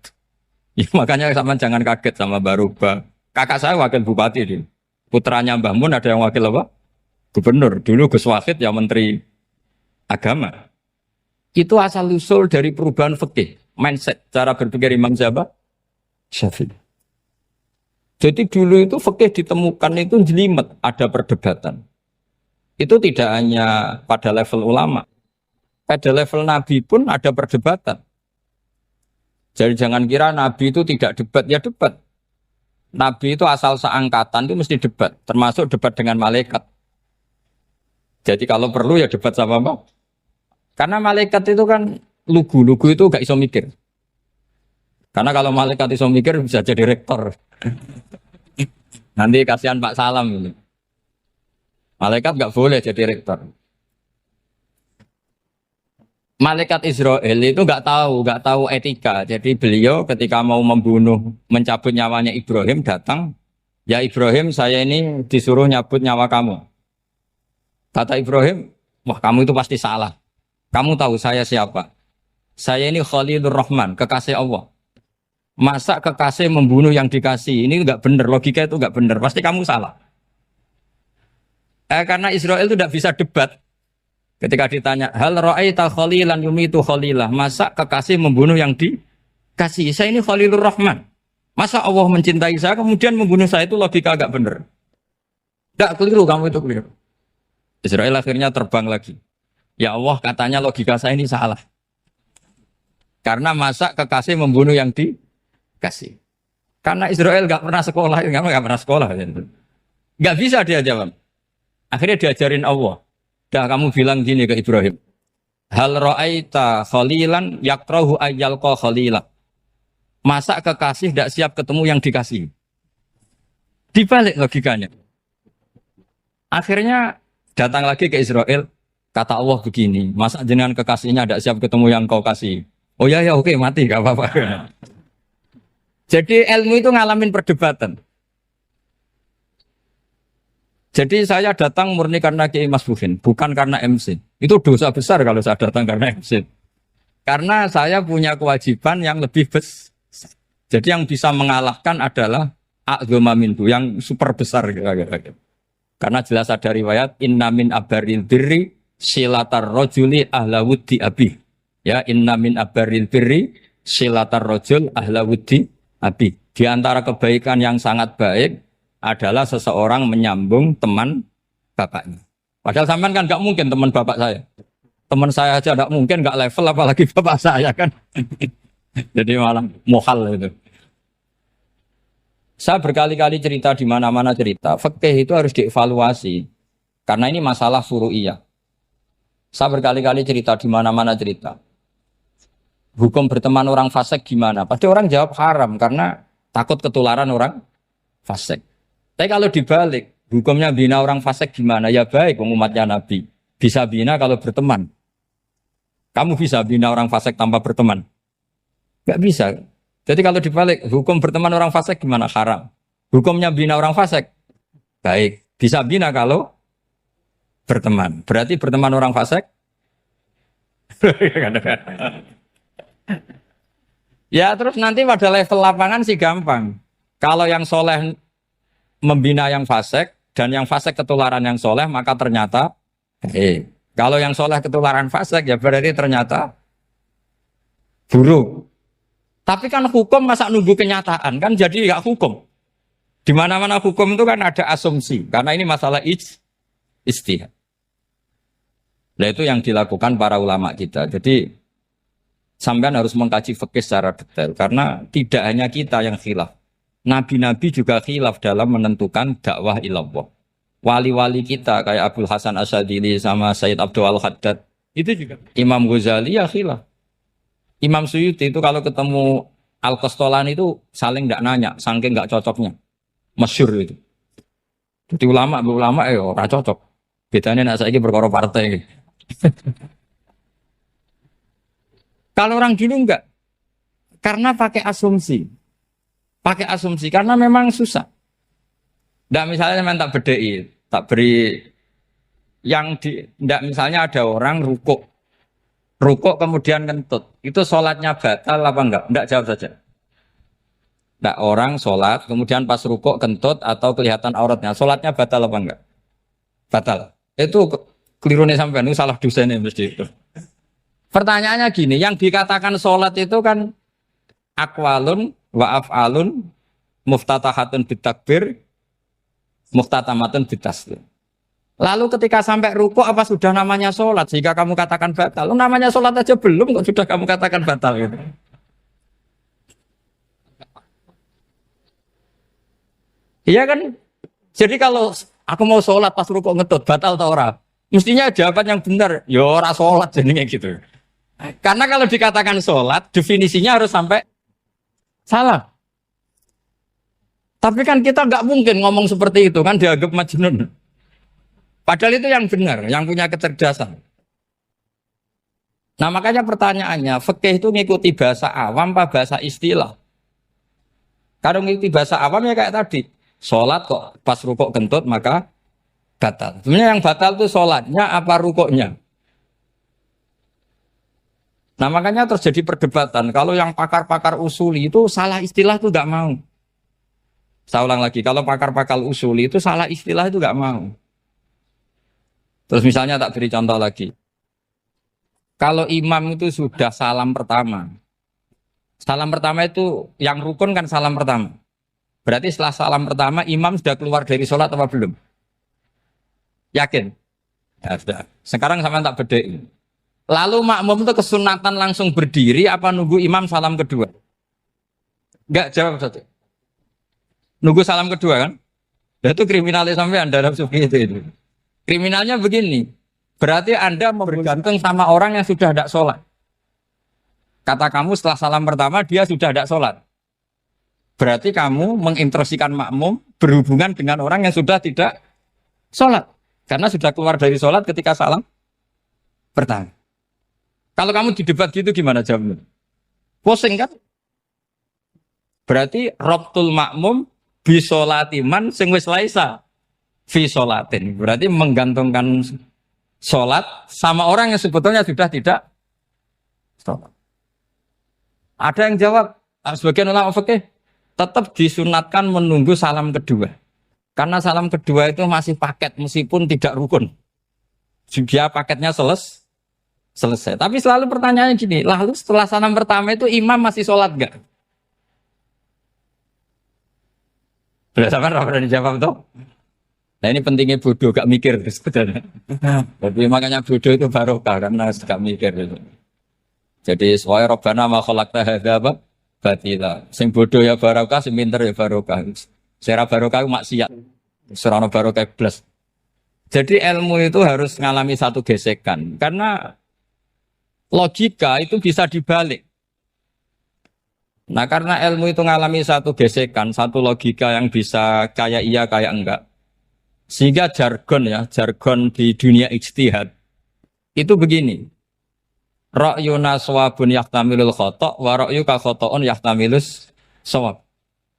Ya, makanya sama jangan kaget sama Baruba. Kakak saya wakil bupati ini. Putranya Mbah Mun ada yang wakil apa? Gubernur. Dulu Gus Wahid ya menteri agama. Itu asal usul dari perubahan fikih, mindset, cara berpikir Imam Syafi'i. Jadi dulu itu fikih ditemukan itu jelimet, ada perdebatan. Itu tidak hanya pada level ulama. Pada level Nabi pun ada perdebatan. Jadi jangan kira Nabi itu tidak debat, ya debat. Nabi itu asal seangkatan itu mesti debat, termasuk debat dengan malaikat. Jadi kalau perlu ya debat sama apa? Karena malaikat itu kan lugu itu gak iso mikir. Karena kalau malaikat iso mikir bisa jadi rektor. Nanti kasihan Pak Salam ini. Malaikat gak boleh jadi rektor. Malaikat Israel itu nggak tahu etika. Jadi beliau ketika mau mencabut nyawanya Ibrahim datang, ya Ibrahim saya ini disuruh nyabut nyawa kamu. Kata Ibrahim, wah kamu itu pasti salah. Kamu tahu saya siapa? Saya ini Khalilur Rahman, kekasih Allah. Masa kekasih membunuh yang dikasih? Ini nggak benar, logika itu nggak benar. Pasti kamu salah. Karena Israel itu tidak bisa debat. Ketika ditanya, hal ra'aita khalilan yumitu khalilah, masa kekasih membunuh yang dikasih? Saya ini Khalilur Rahman. Masa Allah mencintai saya kemudian membunuh saya, itu logika agak benar. Tidak keliru, kamu itu keliru. Israel akhirnya terbang lagi. Ya Allah, katanya logika saya ini salah. Karena masa kekasih membunuh yang dikasih. Karena Israel nggak pernah sekolah, nggak pernah sekolah. Nggak bisa dia jawab. Akhirnya diajarin Allah. Dah kamu bilang gini ke Ibrahim. Hal ra'aita khalilan yakrahu ayyalqa khalila. Masa kekasih tidak siap ketemu yang dikasih. Dibalik logikanya. Akhirnya datang lagi ke Israel. Kata Allah begini. Masa jenengan kekasihnya tidak siap ketemu yang kau kasih. Oh ya oke mati gak apa-apa. Jadi ilmu itu ngalamin perdebatan. Jadi saya datang murni karena Kiai Mas Buhin, bukan karena MC. Itu dosa besar kalau saya datang karena MC. Karena saya punya kewajiban yang lebih besar. Jadi yang bisa mengalahkan adalah a'dzama minhu, yang super besar. Karena jelas ada riwayat, inna min abaril birri silatar rojuli ahla wuddi abi. Ya, inna min abaril birri silatar rojul ahla wuddi abi. Di antara kebaikan yang sangat baik adalah seseorang menyambung teman bapaknya. Padahal sampean kan nggak mungkin teman bapak saya. Teman saya aja nggak mungkin, nggak level apalagi bapak saya kan. Jadi malah mohal itu. Saya berkali-kali cerita di mana-mana cerita. Fikih itu harus dievaluasi. Karena ini masalah furu'iyah. Saya berkali-kali cerita di mana-mana cerita. Hukum berteman orang fasik gimana? Pasti orang jawab haram karena takut ketularan orang fasik. Tapi kalau dibalik, hukumnya bina orang fasik gimana? Ya baik, umatnya Nabi. Bisa bina kalau berteman. Kamu bisa bina orang fasik tanpa berteman? Gak bisa. Jadi kalau dibalik, hukum berteman orang fasik gimana? Haram. Hukumnya bina orang fasik? Baik. Bisa bina kalau berteman. Berarti berteman orang fasik? Ya terus nanti pada level lapangan sih gampang. Kalau yang soleh membina yang fasik dan yang fasik ketularan yang soleh, maka ternyata kalau yang soleh ketularan fasik ya berarti ternyata buruk. Tapi kan hukum masa nunggu kenyataan kan, jadi nggak hukum. Di mana-mana hukum itu kan ada asumsi, karena ini masalah ijtihad. Nah itu yang dilakukan para ulama kita. Jadi sampean harus mengkaji fikih secara detail, karena tidak hanya kita yang khilaf. Nabi-nabi juga khilaf dalam menentukan dakwah ilallah. Wali-wali kita kayak Abdul Hasan Asyadili sama Sayyid Abdul Al-Haddad itu juga. Imam Ghazali ya khilaf. Imam Suyuti itu kalau ketemu Al-Qastolani itu saling tidak nanya, saking nggak cocoknya. Masyhur itu. Jadi ulama ya ora cocok. Bedanya nak saiki perkara partai. Kalau orang gini enggak. Karena pakai asumsi. Pakai asumsi karena memang susah. Enggak misalnya memang tak bedai, tak beri yang di enggak misalnya ada orang rukuk. Rukuk kemudian kentut. Itu sholatnya batal apa enggak? Enggak, jawab saja. Enggak, orang sholat kemudian pas rukuk kentut atau kelihatan auratnya, sholatnya batal apa enggak? Batal. Itu keliru nih sampean, itu salah dosennya mesti itu. Pertanyaannya gini, yang dikatakan sholat itu kan akwalun wa af'alun muftatahatun bitakbir muftatamatun bitaslim. Lalu ketika sampai rukuk apa sudah namanya sholat sehingga kamu katakan batal? Namanya sholat aja belum kok sudah kamu katakan batal gitu. Iya kan? Jadi kalau aku mau sholat pas rukuk ngetut batal atau ora? Mestinya jawaban yang benar, ya ora sholat jadinya gitu. Karena kalau dikatakan sholat, definisinya harus sampai salah. Tapi kan kita nggak mungkin ngomong seperti itu kan dianggap majnun. Padahal itu yang benar, yang punya kecerdasan. Nah makanya pertanyaannya, fikih itu ngikuti bahasa awam apa bahasa istilah? Kalau ngikuti bahasa awam ya kayak tadi, sholat kok pas rukuk kentut maka batal. Sebenarnya yang batal itu sholatnya apa rukuknya? Nah makanya terjadi perdebatan. Kalau yang pakar-pakar usuli itu salah istilah itu nggak mau. Saya ulang lagi, kalau pakar-pakar usuli itu salah istilah itu nggak mau. Terus misalnya tak beri contoh lagi. Kalau imam itu sudah salam pertama. Salam pertama itu yang rukun kan salam pertama. Berarti setelah salam pertama imam sudah keluar dari sholat apa belum? Yakin? Ya sudah. Sekarang sama tak bedain. Lalu makmum itu kesunatan langsung berdiri apa nunggu imam salam kedua? Enggak, jawab satu. Nunggu salam kedua kan? Nah, itu kriminalis sampai Anda dalam sufi itu. Kriminalnya begini. Berarti Anda bergantung sama orang yang sudah tidak sholat. Kata kamu setelah salam pertama dia sudah tidak sholat. Berarti kamu menginstruksikan makmum berhubungan dengan orang yang sudah tidak sholat. Karena sudah keluar dari sholat ketika salam pertama. Kalau kamu di debat gitu gimana jawabnya? Pusing kan? Berarti robtul makmum bisolatiman sing wis laisa fi sholatin. Berarti menggantungkan sholat sama orang yang sebetulnya sudah tidak sholat. Ada yang jawab, sebagian ulama fikih tetap disunatkan menunggu salam kedua. Karena salam kedua itu masih paket meskipun tidak rukun. Dia paketnya selesai. Tapi selalu pertanyaannya gini, lalu setelah salam pertama itu imam masih sholat gak? Sudah sama berani jawab tuh? Nah ini pentingnya bodoh, gak mikir sebenarnya. Jadi makanya bodoh itu barokah karena gak mikir itu. Jadi soalnya Rabbana ma khalaqta hadza apa? Batila. Sing bodoh ya barokah, sing pinter ya barokah. Secara barokah itu maksiat. Serana barokah plus. Jadi ilmu itu harus mengalami satu gesekan karena logika itu bisa dibalik. Nah karena ilmu itu mengalami satu gesekan, satu logika yang bisa kayak iya kayak enggak. Sehingga jargon di dunia ijtihad itu begini. Ra'yuna shawabun yahtamilul khata' wa ra'yuka khata'un yahtamilus shawab.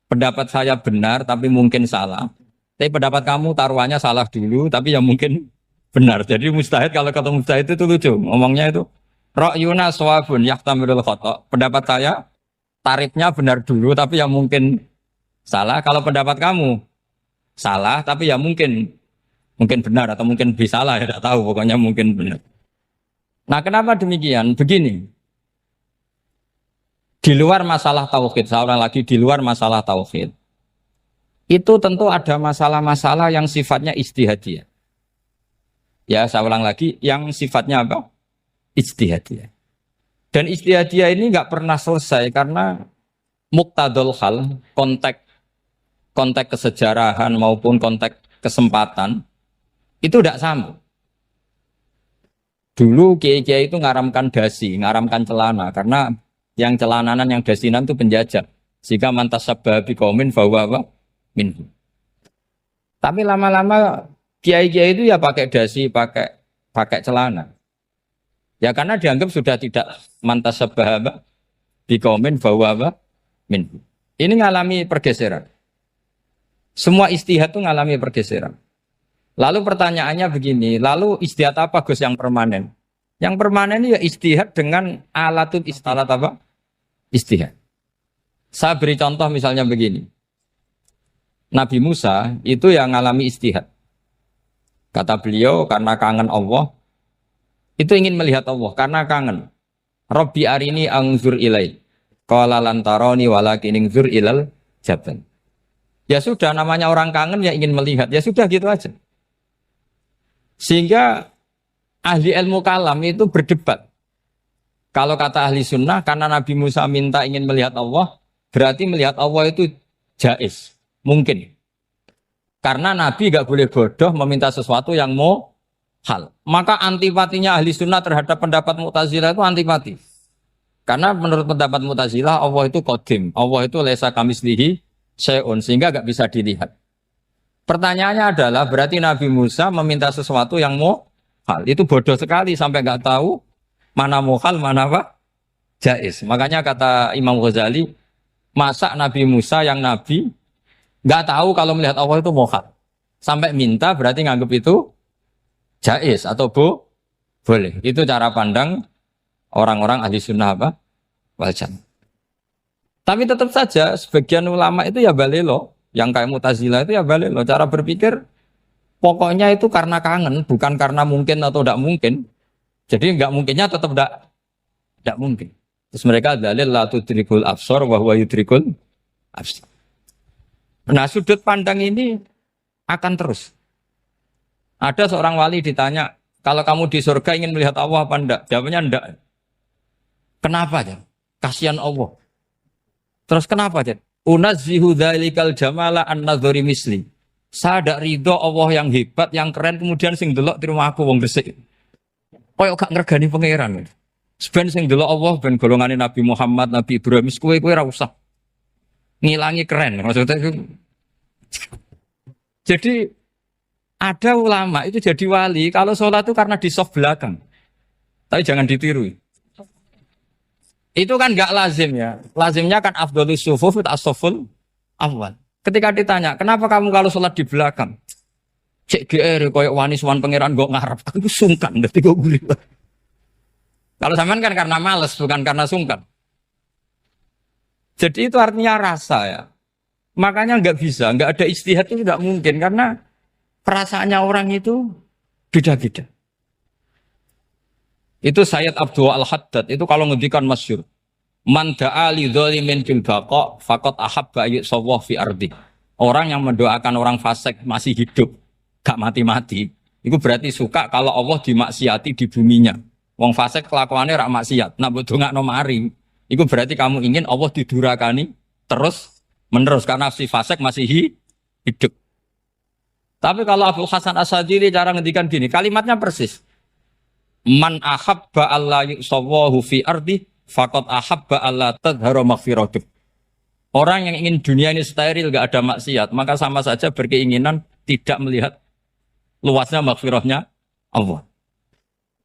Pendapat saya benar tapi mungkin salah. Tapi pendapat kamu taruhannya salah dulu tapi yang mungkin benar. Jadi mustahid kalau kata mustahid itu lucu. Ngomongnya itu ra'yuna shawabun yahtamilul khata'. Pendapat saya tarifnya benar dulu tapi yang mungkin salah. Kalau pendapat kamu salah tapi ya mungkin benar atau mungkin bisa salah ya tidak tahu pokoknya mungkin benar. Nah kenapa demikian? Begini, di luar masalah tauhid, saya ulang lagi di luar masalah tauhid. itu tentu ada masalah-masalah yang sifatnya ijtihadiyah. Ya, saya ulang lagi, yang sifatnya apa? Ijtihadiyah. Dan ijtihadiyah ini nggak pernah selesai karena muqtadul hal, konteks kesejarahan maupun konteks kesempatan itu tidak sama. Dulu kiai-kiai itu ngaramkan dasi, ngaramkan celana karena yang celananan yang dasinan itu penjajah. Sehingga mantas sababi kaumin bahwa apa? Minhu. Tapi lama-lama kiai-kiai itu ya pakai dasi, pakai celana. Ya karena dianggap sudah tidak mantas sababi kaumin bahwa apa? Minhu. Ini ngalami pergeseran. Semua istihad itu ngalami pergeseran. Lalu pertanyaannya begini, lalu istihad apa Gus yang permanen? Yang permanen ya istihad dengan alatut istihad apa? Istihad. Saya beri contoh misalnya begini. Nabi Musa itu yang ngalami istihad. Kata beliau karena kangen Allah, itu ingin melihat Allah karena kangen. Rabbi arini anzur ilai. Qala lan tarani walakin anzur ilal jabal. Ya sudah namanya orang kangen ya ingin melihat, ya sudah gitu aja. Sehingga ahli ilmu kalam itu berdebat. Kalau kata ahli sunnah, karena Nabi Musa minta ingin melihat Allah, berarti melihat Allah itu jaiz, mungkin. Karena Nabi gak boleh bodoh meminta sesuatu yang mau hal. Maka antipatinya ahli sunnah terhadap pendapat Mu'tazilah itu antipati. Karena menurut pendapat Mu'tazilah, Allah itu qadim. Allah itu laisa kamislihi syai'un, sehingga gak bisa dilihat. Pertanyaannya adalah berarti Nabi Musa meminta sesuatu yang mau hal. Itu bodoh sekali sampai nggak tahu mana mau hal, mana apa? Jaiz. Makanya kata Imam Ghazali, masa Nabi Musa yang Nabi nggak tahu kalau melihat Allah itu mau hal. Sampai minta berarti nganggap itu jaiz atau boleh. Itu cara pandang orang-orang ahli sunnah apa? Wal jamaah. Tapi tetap saja sebagian ulama itu ya balelo. Yang kayak Mu'tazilah itu ya balik loh. Cara berpikir pokoknya itu karena kangen, bukan karena mungkin atau tidak mungkin. Jadi nggak mungkinnya tetap tidak mungkin. Terus mereka dalil la tudrikul absar wa huwa yudrikul absar. Nah sudut pandang ini akan terus. Ada seorang wali ditanya, kalau kamu di surga ingin melihat Allah apa enggak? Jawabnya enggak. Kenapa ya? Kasihan Allah. Terus kenapa ya? Unazzihu dzalikal jamala an-nadhari misli. Saya ndak ridho Allah yang hebat, yang keren kemudian sing delok di rumah aku wong resik. Koyo gak ngregani pangeran. Seben sing delok Allah ben golongane Nabi Muhammad, Nabi Ibrahim, kowe ora usah ngilangi keren. Maksudnya itu. Jadi ada ulama itu jadi wali kalau sholat itu karena di soft belakang. Tapi jangan ditiru. Itu kan nggak lazim ya. Lazimnya kan afdhalus shufuf as-saful awal. Ketika ditanya, kenapa kamu kalau sholat di belakang? Cek GR koyok wani suwan pangeran gak ngarep. Aku sungkan dadi kok guli. Kalau sampean kan karena males bukan karena sungkan. Jadi itu artinya rasa ya. Makanya nggak bisa, nggak ada ijtihad itu tidak mungkin karena perasaannya orang itu beda-beda. Itu Sayyid Abdul Al-Haddad, itu kalau ngendikan masyhur. Man da'a li dzalimin bil baqa faqad ahabba yusawwah fi ardi. Orang yang mendoakan orang fasik masih hidup, gak mati-mati, itu berarti suka kalau Allah dimaksiati di buminya. Wong fasik kelakuannya rak maksiat, nak mbok dongakno mari. Itu berarti kamu ingin Allah didurakani terus menerus karena si fasik masih hidup. Tapi kalau Abu Hasan As-Sadili cara ngendikan gini, kalimatnya persis. Man ahabba alla yusawwahu fi ardi faqad ahabba alla tadhara maghfiratuh. Orang yang ingin dunia ini steril gak ada maksiat, maka sama saja berkeinginan tidak melihat luasnya maghfirahnya Allah.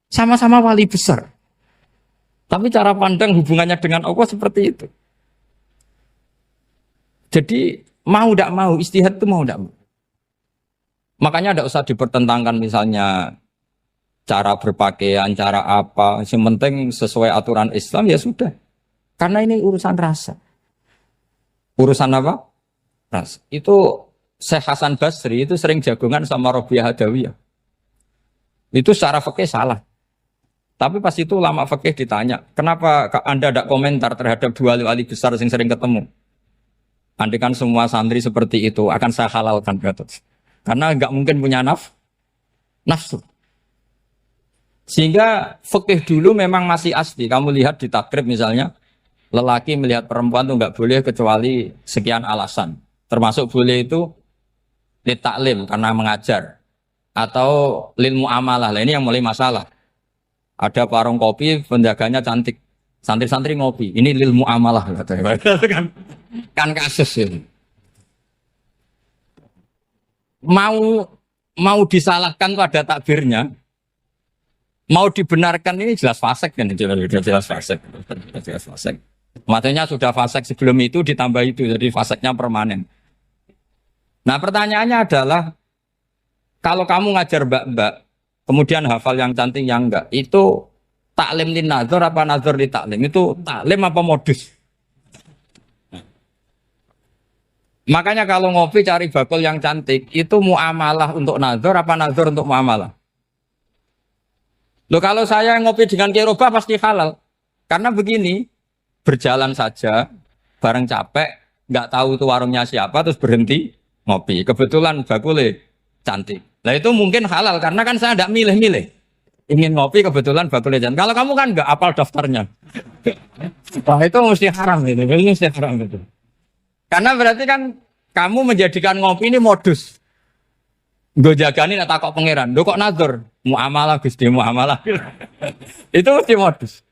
Sama-sama wali besar. Tapi cara pandang hubungannya dengan Allah seperti itu. Jadi mau tidak mau, ijtihad itu mau tidak mau. Makanya tidak usah dipertentangkan misalnya cara berpakaian, cara apa. Yang penting sesuai aturan Islam ya sudah. Karena ini urusan rasa. Urusan apa? Rasa. Itu Syekh Hasan Basri itu sering jagongan sama Rabi'ah Adawiyah. Itu secara fikih salah. Tapi pas itu ulama fikih ditanya, kenapa Anda tidak komentar terhadap dua wali besar yang sering ketemu? Andaikan semua santri seperti itu akan saya halalkan Gatot. Karena nggak mungkin punya nafsu. Sehingga fikih dulu memang masih asli. Kamu lihat di takrib misalnya, lelaki melihat perempuan itu nggak boleh kecuali sekian alasan. Termasuk boleh itu litaklim karena mengajar atau lil muamalah. Lah ini yang mulai masalah. Ada warung kopi, penjaganya cantik. Santri-santri ngopi. Ini lil muamalah katanya. kan kasus ini. Mau disalahkan tuh ada takbirnya. Mau dibenarkan ini jelas fasik kan, jelas fasik. Jelas fasik. Maksudnya sudah fasik sebelum itu ditambah itu, jadi fasiknya permanen. Nah pertanyaannya adalah, kalau kamu ngajar mbak-mbak, kemudian hafal yang cantik yang enggak, itu taklim lin nazar apa nazar li taklim? Itu taklim apa modus? Makanya kalau ngopi cari bakul yang cantik, itu muamalah untuk nazar apa nazar untuk muamalah? Loh kalau saya ngopi dengan kiroba pasti halal. Karena begini, berjalan saja, bareng capek, nggak tahu itu warungnya siapa, terus berhenti ngopi. Kebetulan bakulnya cantik. Nah itu mungkin halal, karena kan saya nggak milih-milih. Ingin ngopi, kebetulan bakulnya cantik. Kalau kamu kan nggak apal daftarnya. Wah itu mesti haram itu, mesti haram itu. Karena berarti kan kamu menjadikan ngopi ini modus. Gue jagani nak takok pangeran. Lo kok nazar? Muamalah Gusti muamalah. Itu mesti modus.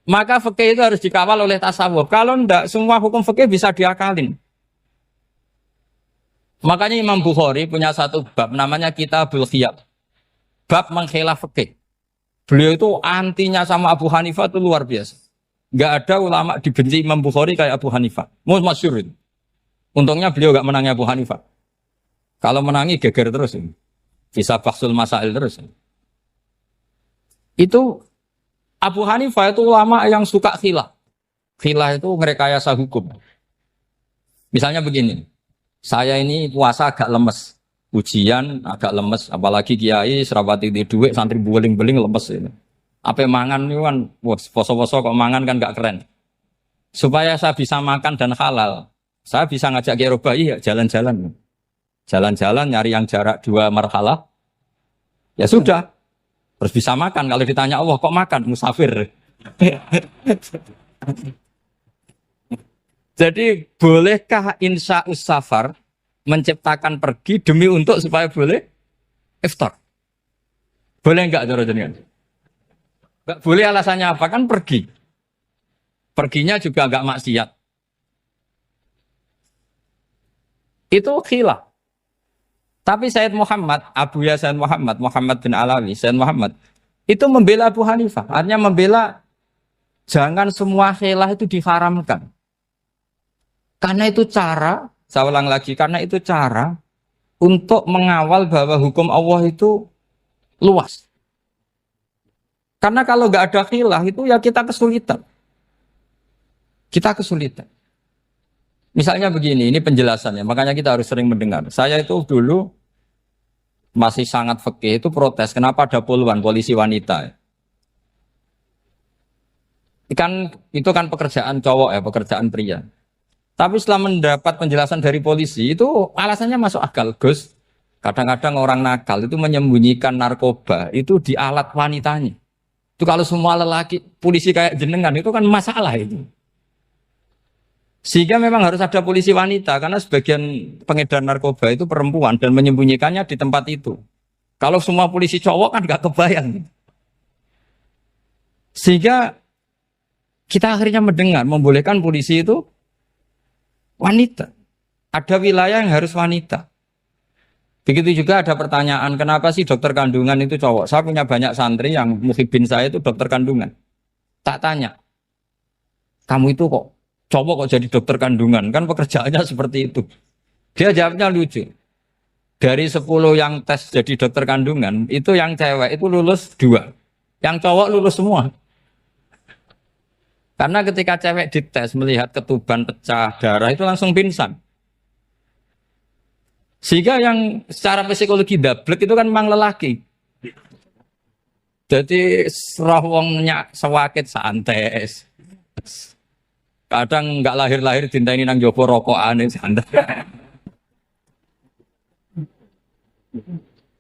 Maka fikih itu harus dikawal oleh tasawuf. Kalau ndak semua hukum fikih bisa diakalin. Makanya Imam Bukhari punya satu bab namanya Kitabul Khiyab. Bab mengkhilaf fikih. Beliau itu antinya sama Abu Hanifah itu luar biasa. Enggak ada ulama dibenci Imam Bukhari kayak Abu Hanifah. Masyhur itu. Untungnya beliau enggak menangnya Abu Hanifah. Kalau menangi geger terus ini. Bisa bahsul masail terus. Itu Abu Hanifah itu ulama yang suka khilah. Khilah itu ngerekayasa hukum. Misalnya begini. Saya ini puasa agak lemes. Ujian agak lemes. Apalagi kiai serapati di duit santri beling-beling lemes ini. Apa mangan itu kan poso-poso kok mangan kan gak keren. Supaya saya bisa makan dan halal. Saya bisa ngajak kiai robai ya jalan-jalan. Jalan-jalan nyari yang jarak 2 marhalah, ya sudah, terus bisa makan. Kalau ditanya Allah kok makan, musafir. Jadi bolehkah insya safar menciptakan pergi demi untuk supaya boleh iftar? Boleh enggak cara jenengan? Enggak boleh, alasannya apa? Kan pergi. Perginya juga enggak maksiat. Itu khilaf. Tapi Sayyid Muhammad, Abu Yasin Muhammad, Muhammad bin Alawi, Sayyid Muhammad, itu membela Abu Hanifah. Artinya membela jangan semua khilaf itu diharamkan. Karena itu cara, saya ulang lagi, karena itu cara untuk mengawal bahwa hukum Allah itu luas. Karena kalau nggak ada khilaf itu ya kita kesulitan. Kita kesulitan. Misalnya begini, ini penjelasannya, makanya kita harus sering mendengar. Saya itu dulu masih sangat fikih itu protes, kenapa ada puluhan polisi wanita? Itu kan pekerjaan cowok ya, pekerjaan pria. Tapi setelah mendapat penjelasan dari polisi, itu alasannya masuk akal, Gus. Kadang-kadang orang nakal itu menyembunyikan narkoba, itu di alat wanitanya. Itu kalau semua lelaki, polisi kayak jenengan, itu kan masalah itu. Sehingga memang harus ada polisi wanita karena sebagian pengedar narkoba itu perempuan dan menyembunyikannya di tempat itu. Kalau semua polisi cowok kan gak kebayang. Sehingga kita akhirnya mendengar membolehkan polisi itu wanita. Ada wilayah yang harus wanita. Begitu juga ada pertanyaan, kenapa sih dokter kandungan itu cowok? Saya punya banyak santri yang muhibin saya itu dokter kandungan. Tak tanya, kamu itu kok cowok kok jadi dokter kandungan, kan pekerjaannya seperti itu. Dia jawabnya lucu. Dari 10 yang tes jadi dokter kandungan, itu yang cewek itu lulus 2. Yang cowok lulus semua. Karena ketika cewek dites melihat ketuban pecah darah itu langsung pingsan. Sehingga yang secara psikologi dablek itu kan memang lelaki. Jadi serah wongnya sewakit santes. Kadang nggak lahir-lahir dinteni nang jopo rokokane santai.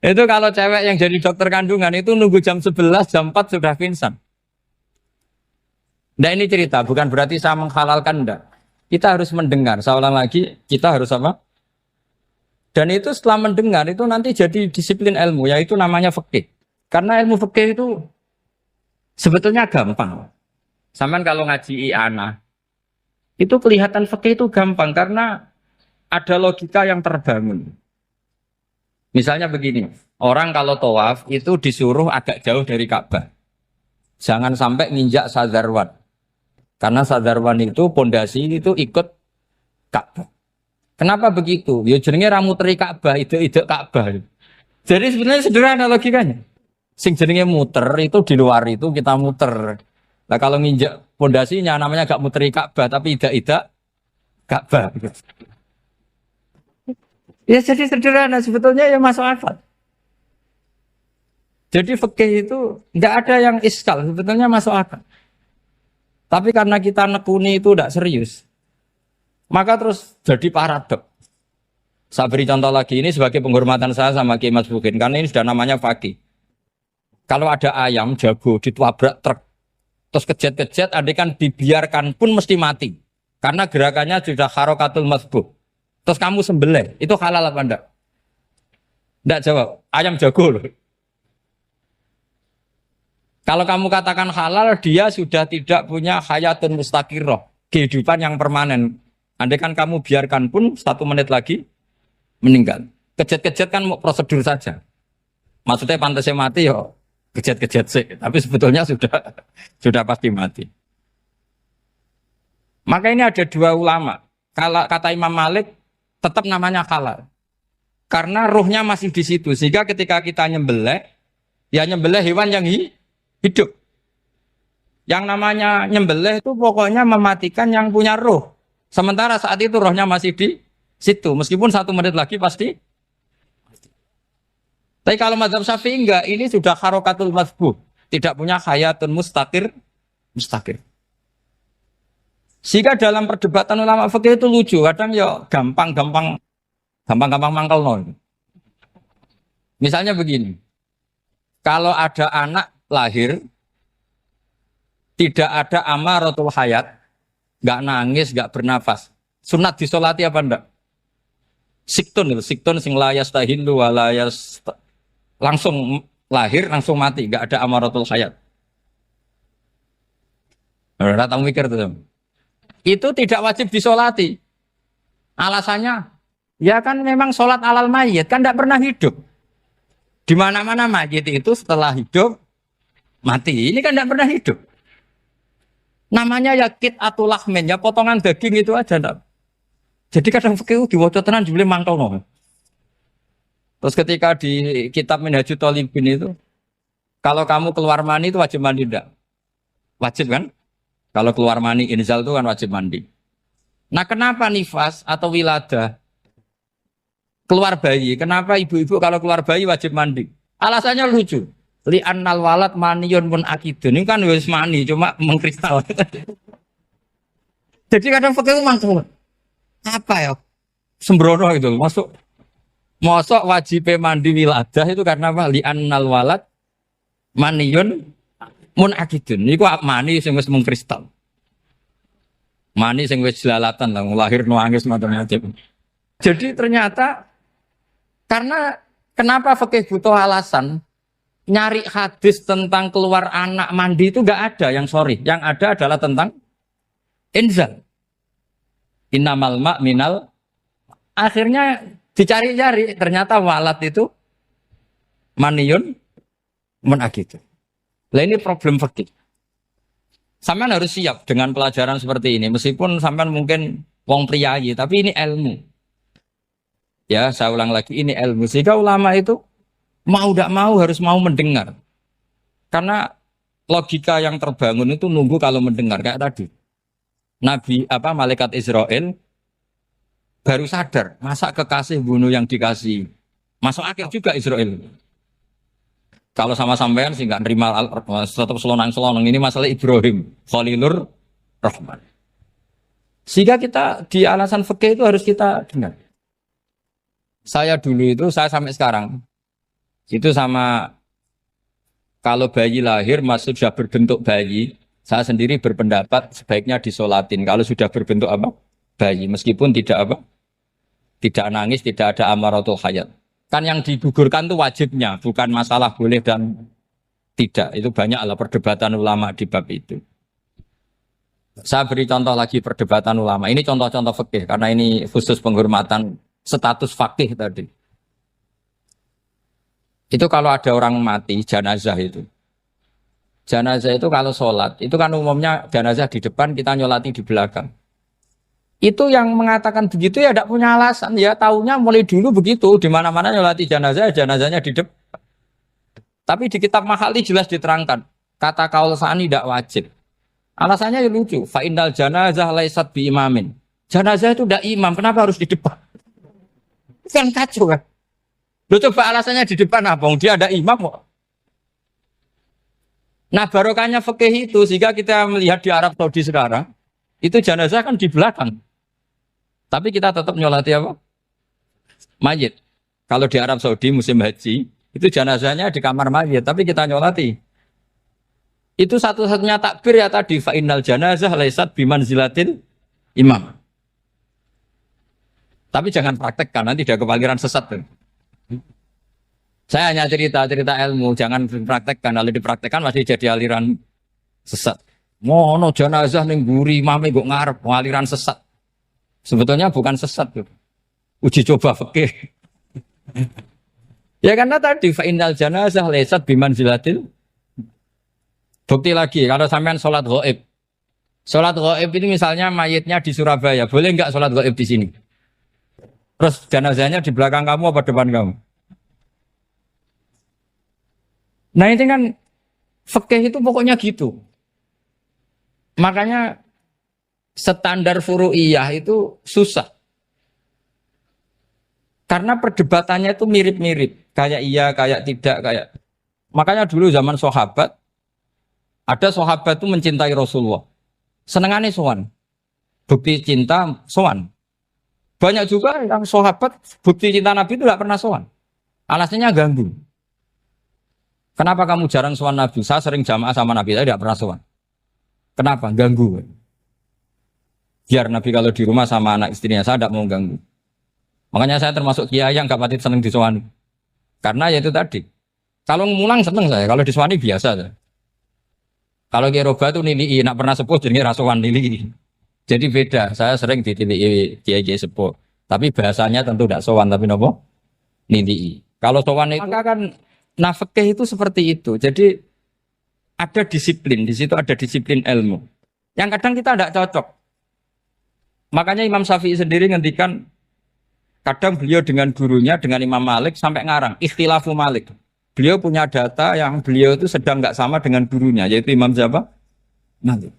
Itu kalau cewek yang jadi dokter kandungan itu nunggu jam 11, jam 4 sudah pingsan. Nah ini cerita, bukan berarti saya menghalalkan, enggak. Kita harus mendengar, saya ulang lagi, kita harus apa? Dan itu setelah mendengar, itu nanti jadi disiplin ilmu, yaitu namanya fikih. Karena ilmu fikih itu sebetulnya gampang. Sampai kalau ngaji i'anah, itu kelihatan fikih itu gampang, karena ada logika yang terbangun. Misalnya begini, orang kalau tawaf itu disuruh agak jauh dari Ka'bah. Jangan sampai nginjak sadarwan. Karena sadarwan itu pondasi itu ikut Ka'bah. Kenapa begitu? Ya jenenge ra muteri Ka'bah, ide-ide Ka'bah. Jadi sebenarnya sederhana logikanya. Sing jenenge muter itu di luar itu kita muter. Nah kalau nginjak pondasinya namanya gak muteri Ka'bah tapi ide-ide Ka'bah. Ya jadi sederhana sebetulnya ya masuk akal. Jadi fikih itu tidak ada yang iskal, sebetulnya masuk akal. Tapi karena kita nekuni itu tidak serius, maka terus jadi paradok. Saya beri contoh lagi, ini sebagai penghormatan saya sama Kiai Mas Bukin, karena ini sudah namanya fakih. Kalau ada ayam jago ditabrak truk, terus kejet-kejet, adekan dibiarkan pun mesti mati. Karena gerakannya sudah harokatul masbuh. Terus kamu sembelih, itu halal apa enggak? Enggak jawab, ayam jago loh. Kalau kamu katakan halal, dia sudah tidak punya hayatun mustaqirroh, kehidupan yang permanen. Andai kan kamu biarkan pun 1 menit lagi meninggal. Kejet-kejet kan mau prosedur saja. Maksudnya pantasnya mati ya kejet-kejet sih, tapi sebetulnya sudah pasti mati. Maka ini ada 2 ulama. Kalau kata Imam Malik tetap namanya halal. Karena ruhnya masih di situ. Sehingga ketika kita nyembelih, ya nyembelih hewan yang hidup. Yang namanya nyembelih itu pokoknya mematikan yang punya ruh. Sementara saat itu rohnya masih di situ. Meskipun 1 menit lagi pasti. Tapi kalau mazhab Syafi'i enggak, ini sudah harokatul masbuh. Tidak punya hayatun mustaqir. Sehingga dalam perdebatan ulama fikih itu lucu. Kadang ya gampang mangkel nol. Misalnya begini. Kalau ada anak lahir, tidak ada amaratul hayat, nggak nangis, nggak bernafas. Sunat disolati apa enggak? Siktun sing layas tahilu walayas langsung lahir, langsung mati, nggak ada amaratul hayat. Datang mikir tuh. Itu tidak wajib disolati. Alasannya, ya kan memang sholat alal mayit, kan tidak pernah hidup. Di mana-mana mayit itu setelah hidup, mati. Ini kan tidak pernah hidup. Namanya ya kit atau lahmin, ya potongan daging itu aja. Enggak. Jadi kadang fikih diwaca tenan jebule mangkel no. Terus ketika di kitab Minhajul Thalibin itu, kalau kamu keluar mani itu wajib mandi enggak? Wajib kan? Kalau keluar mani inzal itu kan wajib mandi. Nah kenapa nifas atau wiladah keluar bayi? Kenapa ibu-ibu kalau keluar bayi wajib mandi? Alasannya lucu. Li'annal walad maniyun pun akidun. Ini kan wis mani cuma mengkristal. Jadi kadang fikih mangkel. Apa ya? Sembrono itu masuk. Mosok wajib mandi wiladah itu karena apa? Li'annal walad maniyun mun akidun. Niku mani sing wis mengkristal. Mani sing wis jelalatan lah lahir nangis macam-macam. Jadi ternyata karena kenapa fikih butuh alasan nyari hadis tentang keluar anak mandi itu enggak ada yang sorry. Yang ada adalah tentang inzal. Innamal ma' minal. Akhirnya dicari-cari ternyata walad itu maniyun mun akidun. Lah ini problem fikih. Sampean harus siap dengan pelajaran seperti ini. Meskipun sampean mungkin wong priayi, tapi ini ilmu. Ya, saya ulang lagi, ini ilmu. Sehingga ulama itu mau tidak mau harus mau mendengar. Karena logika yang terbangun itu nunggu kalau mendengar. Kayak tadi. Nabi, malaikat Israel baru sadar. Masa kekasih bunuh yang dikasih. Masuk akal juga Israel. Kalau sama sampean sih nggak nerima tetap selonang-selonang ini masalah Ibrahim Khalilur Rahman. Sehingga kita di alasan fikih itu harus kita dengar. Saya dulu itu, saya sampai sekarang, itu sama kalau bayi lahir masih sudah berbentuk bayi, saya sendiri berpendapat sebaiknya disolatin. Kalau sudah berbentuk apa? Bayi, meskipun tidak apa? Tidak nangis, tidak ada amaratul hayat. Kan yang digugurkan itu wajibnya, bukan masalah boleh dan tidak. Itu banyaklah perdebatan ulama di bab itu. Saya beri contoh lagi perdebatan ulama. Ini contoh-contoh fikih karena ini khusus penghormatan status fakih tadi. Itu kalau ada orang mati, jenazah itu. Jenazah itu kalau sholat, itu kan umumnya jenazah di depan, kita nyolati di belakang. Itu yang mengatakan begitu ya tidak punya alasan. Ya taunya mulai dulu begitu, di mana-mana nyolati jenazah, jenazahnya di depan. Tapi di kitab Mahali jelas diterangkan, kata kaul sani tidak wajib. Alasannya ya lucu, fa'indal janazah laisat bi imamin. Jenazah itu tidak imam, kenapa harus di depan? Kan kacau kan? Lu coba alasannya di depan apa? Dia ada imam kok. Nah barokahnya fikih itu sehingga kita melihat di Arab Saudi sekarang itu jenazah kan di belakang. Tapi kita tetap nyolati apa? Mayit. Kalau di Arab Saudi musim haji itu jenazahnya di kamar mayit, tapi kita nyolati. Itu satu-satunya takbir ya tadi fa'innal janazah laisat bimanzilatil imam. Tapi jangan praktekkan nanti dia kepaliran sesat tuh. Saya hanya cerita ilmu, jangan dipraktekkan. Kalau dipraktekkan masih jadi aliran sesat. Mono jenazah ning mburi imame kok ngarep aliran sesat. Sebetulnya bukan sesat tuh. Uji coba fikih. Ya karena tadi fa innal janazah laisat bimanzilatil. Bukti lagi kalau sampean salat ghaib. Salat ghaib ini misalnya mayitnya di Surabaya, boleh enggak salat ghaib di sini? Terus jenazahnya di belakang kamu apa depan kamu? Nah ini kan fikih itu pokoknya gitu. Makanya standar furu'iyah itu susah. Karena perdebatannya itu mirip-mirip. Kayak iya, kayak tidak, kayak. Makanya dulu zaman sahabat, ada sahabat itu mencintai Rasulullah. Senengannya sowan. Bukti cinta sowan. Banyak juga yang sahabat bukti cinta Nabi itu tidak pernah sowan. Alasannya ganggu. Kenapa kamu jarang sowan Nabi? Saya sering jamaah sama Nabi, saya tidak pernah sowan. Kenapa? Ganggu. Biar Nabi kalau di rumah sama anak istrinya, saya tidak mau ganggu. Makanya saya termasuk kiai yang gak pati seneng disowani. Karena ya itu tadi. Kalau ngulang seneng saya, kalau disowani biasa saya. Kalau kiai roba itu nilai, nak pernah sepuh jadi rasuan nilai. Jadi beda, saya sering ditilai kiai sepuh. Tapi bahasanya tentu tidak sowan, tapi nopo nilai. Kalau sowan itu maka kan fikih itu seperti itu. Jadi ada disiplin, di situ ada disiplin ilmu. Yang kadang kita tidak cocok. Makanya Imam Syafi'i sendiri ngendikan kadang beliau dengan gurunya, dengan Imam Malik sampai ngarang ikhtilafu Malik. Beliau punya data yang beliau itu sedang nggak sama dengan gurunya, yaitu Imam siapa? Malik.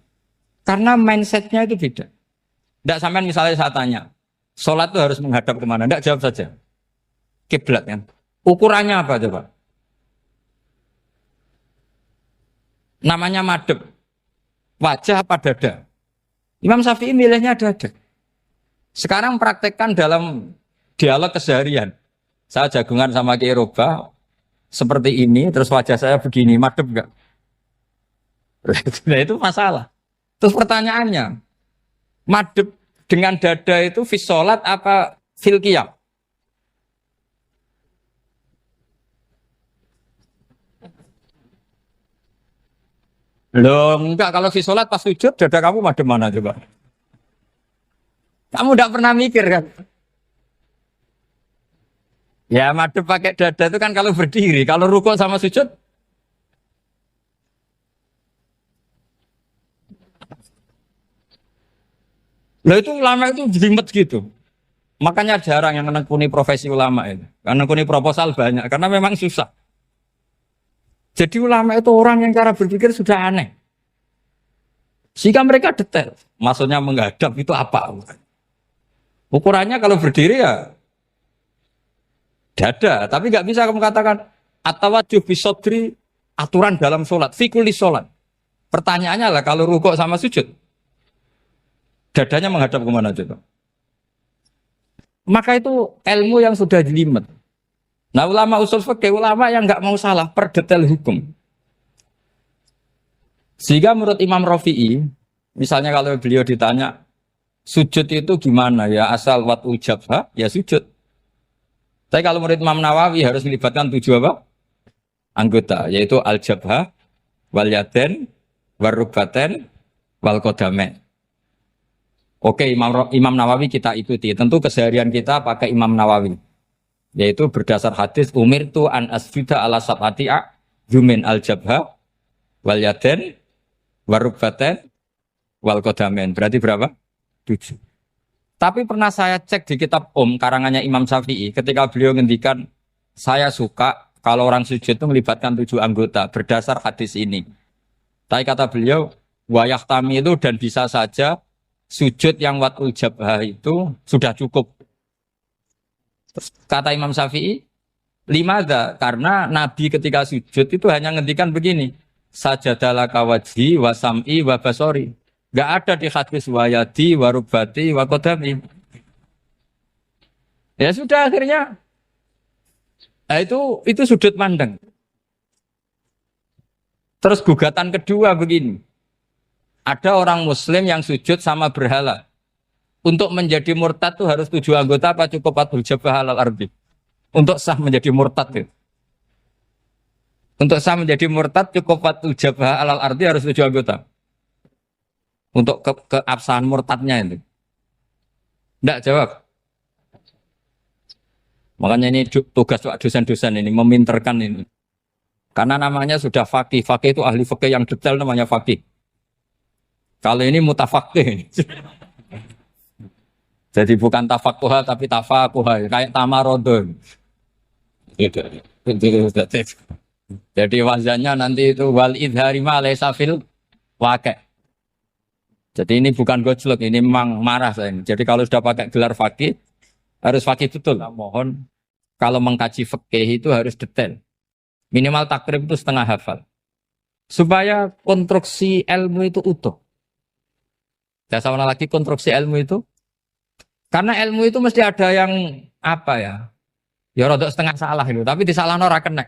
Karena mindsetnya itu beda. Tidak sampai misalnya saya tanya, sholat itu harus menghadap kemana? Tidak, jawab saja. Kiblat kan. Ukurannya apa coba? Namanya madhep. Wajah apa dada? Imam Syafi'i milihnya dada. Sekarang praktekkan dalam dialog keseharian. Saya jagungan sama Kiai Roba seperti ini, terus wajah saya begini, madhep enggak? Nah itu masalah. Terus pertanyaannya, madhep dengan dada itu fis sholat apa fil qiyam? Loh, enggak, kalau fis sholat pas sujud, dada kamu madhep mana coba? Kamu enggak pernah mikir kan? Ya madhep pakai dada itu kan kalau berdiri, kalau rukuk sama sujud. Loh itu ulama itu jelimet gitu. Makanya jarang yang menekuni profesi ulama itu. Karena menekuni proposal banyak, karena memang susah. Jadi ulama itu orang yang cara berpikir sudah aneh. Sehingga mereka detail. Maksudnya menghadap itu apa? Ukurannya kalau berdiri ya dada. Tapi nggak bisa kamu katakan atawajjuh bisodri aturan dalam sholat. Fikuli sholat. Pertanyaannya lah kalau rukuk sama sujud. Dadanya menghadap kemana coba? Maka itu ilmu yang sudah jelimet. Nah ulama usul fikih, ulama yang nggak mau salah per detail hukum. Sehingga menurut Imam Rafi'i, misalnya kalau beliau ditanya, sujud itu gimana ya, asal watul jabha, ya sujud. Tapi kalau menurut Imam Nawawi harus melibatkan 7 apa? Anggota, yaitu al-jabha, wal yaden, warubaten, wal kodame. Oke, Imam Nawawi kita ikuti. Tentu keseharian kita pakai Imam Nawawi. Yaitu berdasar hadis umir tu an asjuda ala sab'ati jumin al-jabha, wal yaden, warubaten, wal kodamen. Berarti berapa? 7. Tapi pernah saya cek di kitab karangannya Imam Syafi'i. Ketika beliau ngendikan, saya suka kalau orang sujud itu melibatkan 7 anggota. Berdasar hadis ini. Tapi kata beliau, wayahtami itu dan bisa saja sujud yang watul jabhah itu sudah cukup. Terus kata Imam Syafi'i, limada, karena Nabi ketika sujud itu hanya ngendikan begini, sajadalaka wajhi wa sam'i wa basori. Gak ada di hadis wayadi, warubati, wakodami. Ya sudah akhirnya. Nah, itu sudut pandang. Terus gugatan kedua begini. Ada orang muslim yang sujud sama berhala. Untuk menjadi murtad itu harus 7 anggota apa cukup watul jabhah alal ardi? Untuk sah menjadi murtad itu. Untuk sah menjadi murtad cukup watul jabhah alal ardi harus 7 anggota. Untuk keabsahan murtadnya itu. Tidak jawab. Makanya ini tugas dosen-dosen ini meminterkan ini. Karena namanya sudah faqih. Faqih itu ahli fikih yang detail namanya faqih. Kalau ini mutafaqih. Jadi bukan tafakuha tapi tafakuha. Kayak tamarodon. Jadi wazannya nanti itu wal idhari ma laysa fil waqi'. Jadi ini bukan gojlok, ini memang marah saya ini. Jadi kalau sudah pakai gelar fakih, harus fakih betul. Nah, mohon kalau mengkaji fikih itu harus detail. Minimal takrib itu setengah hafal. Supaya konstruksi ilmu itu utuh. Saya sama lagi konstruksi ilmu itu. Karena ilmu itu mesti ada yang apa ya? Ya rodok setengah salah itu, tapi disalahno ora kena.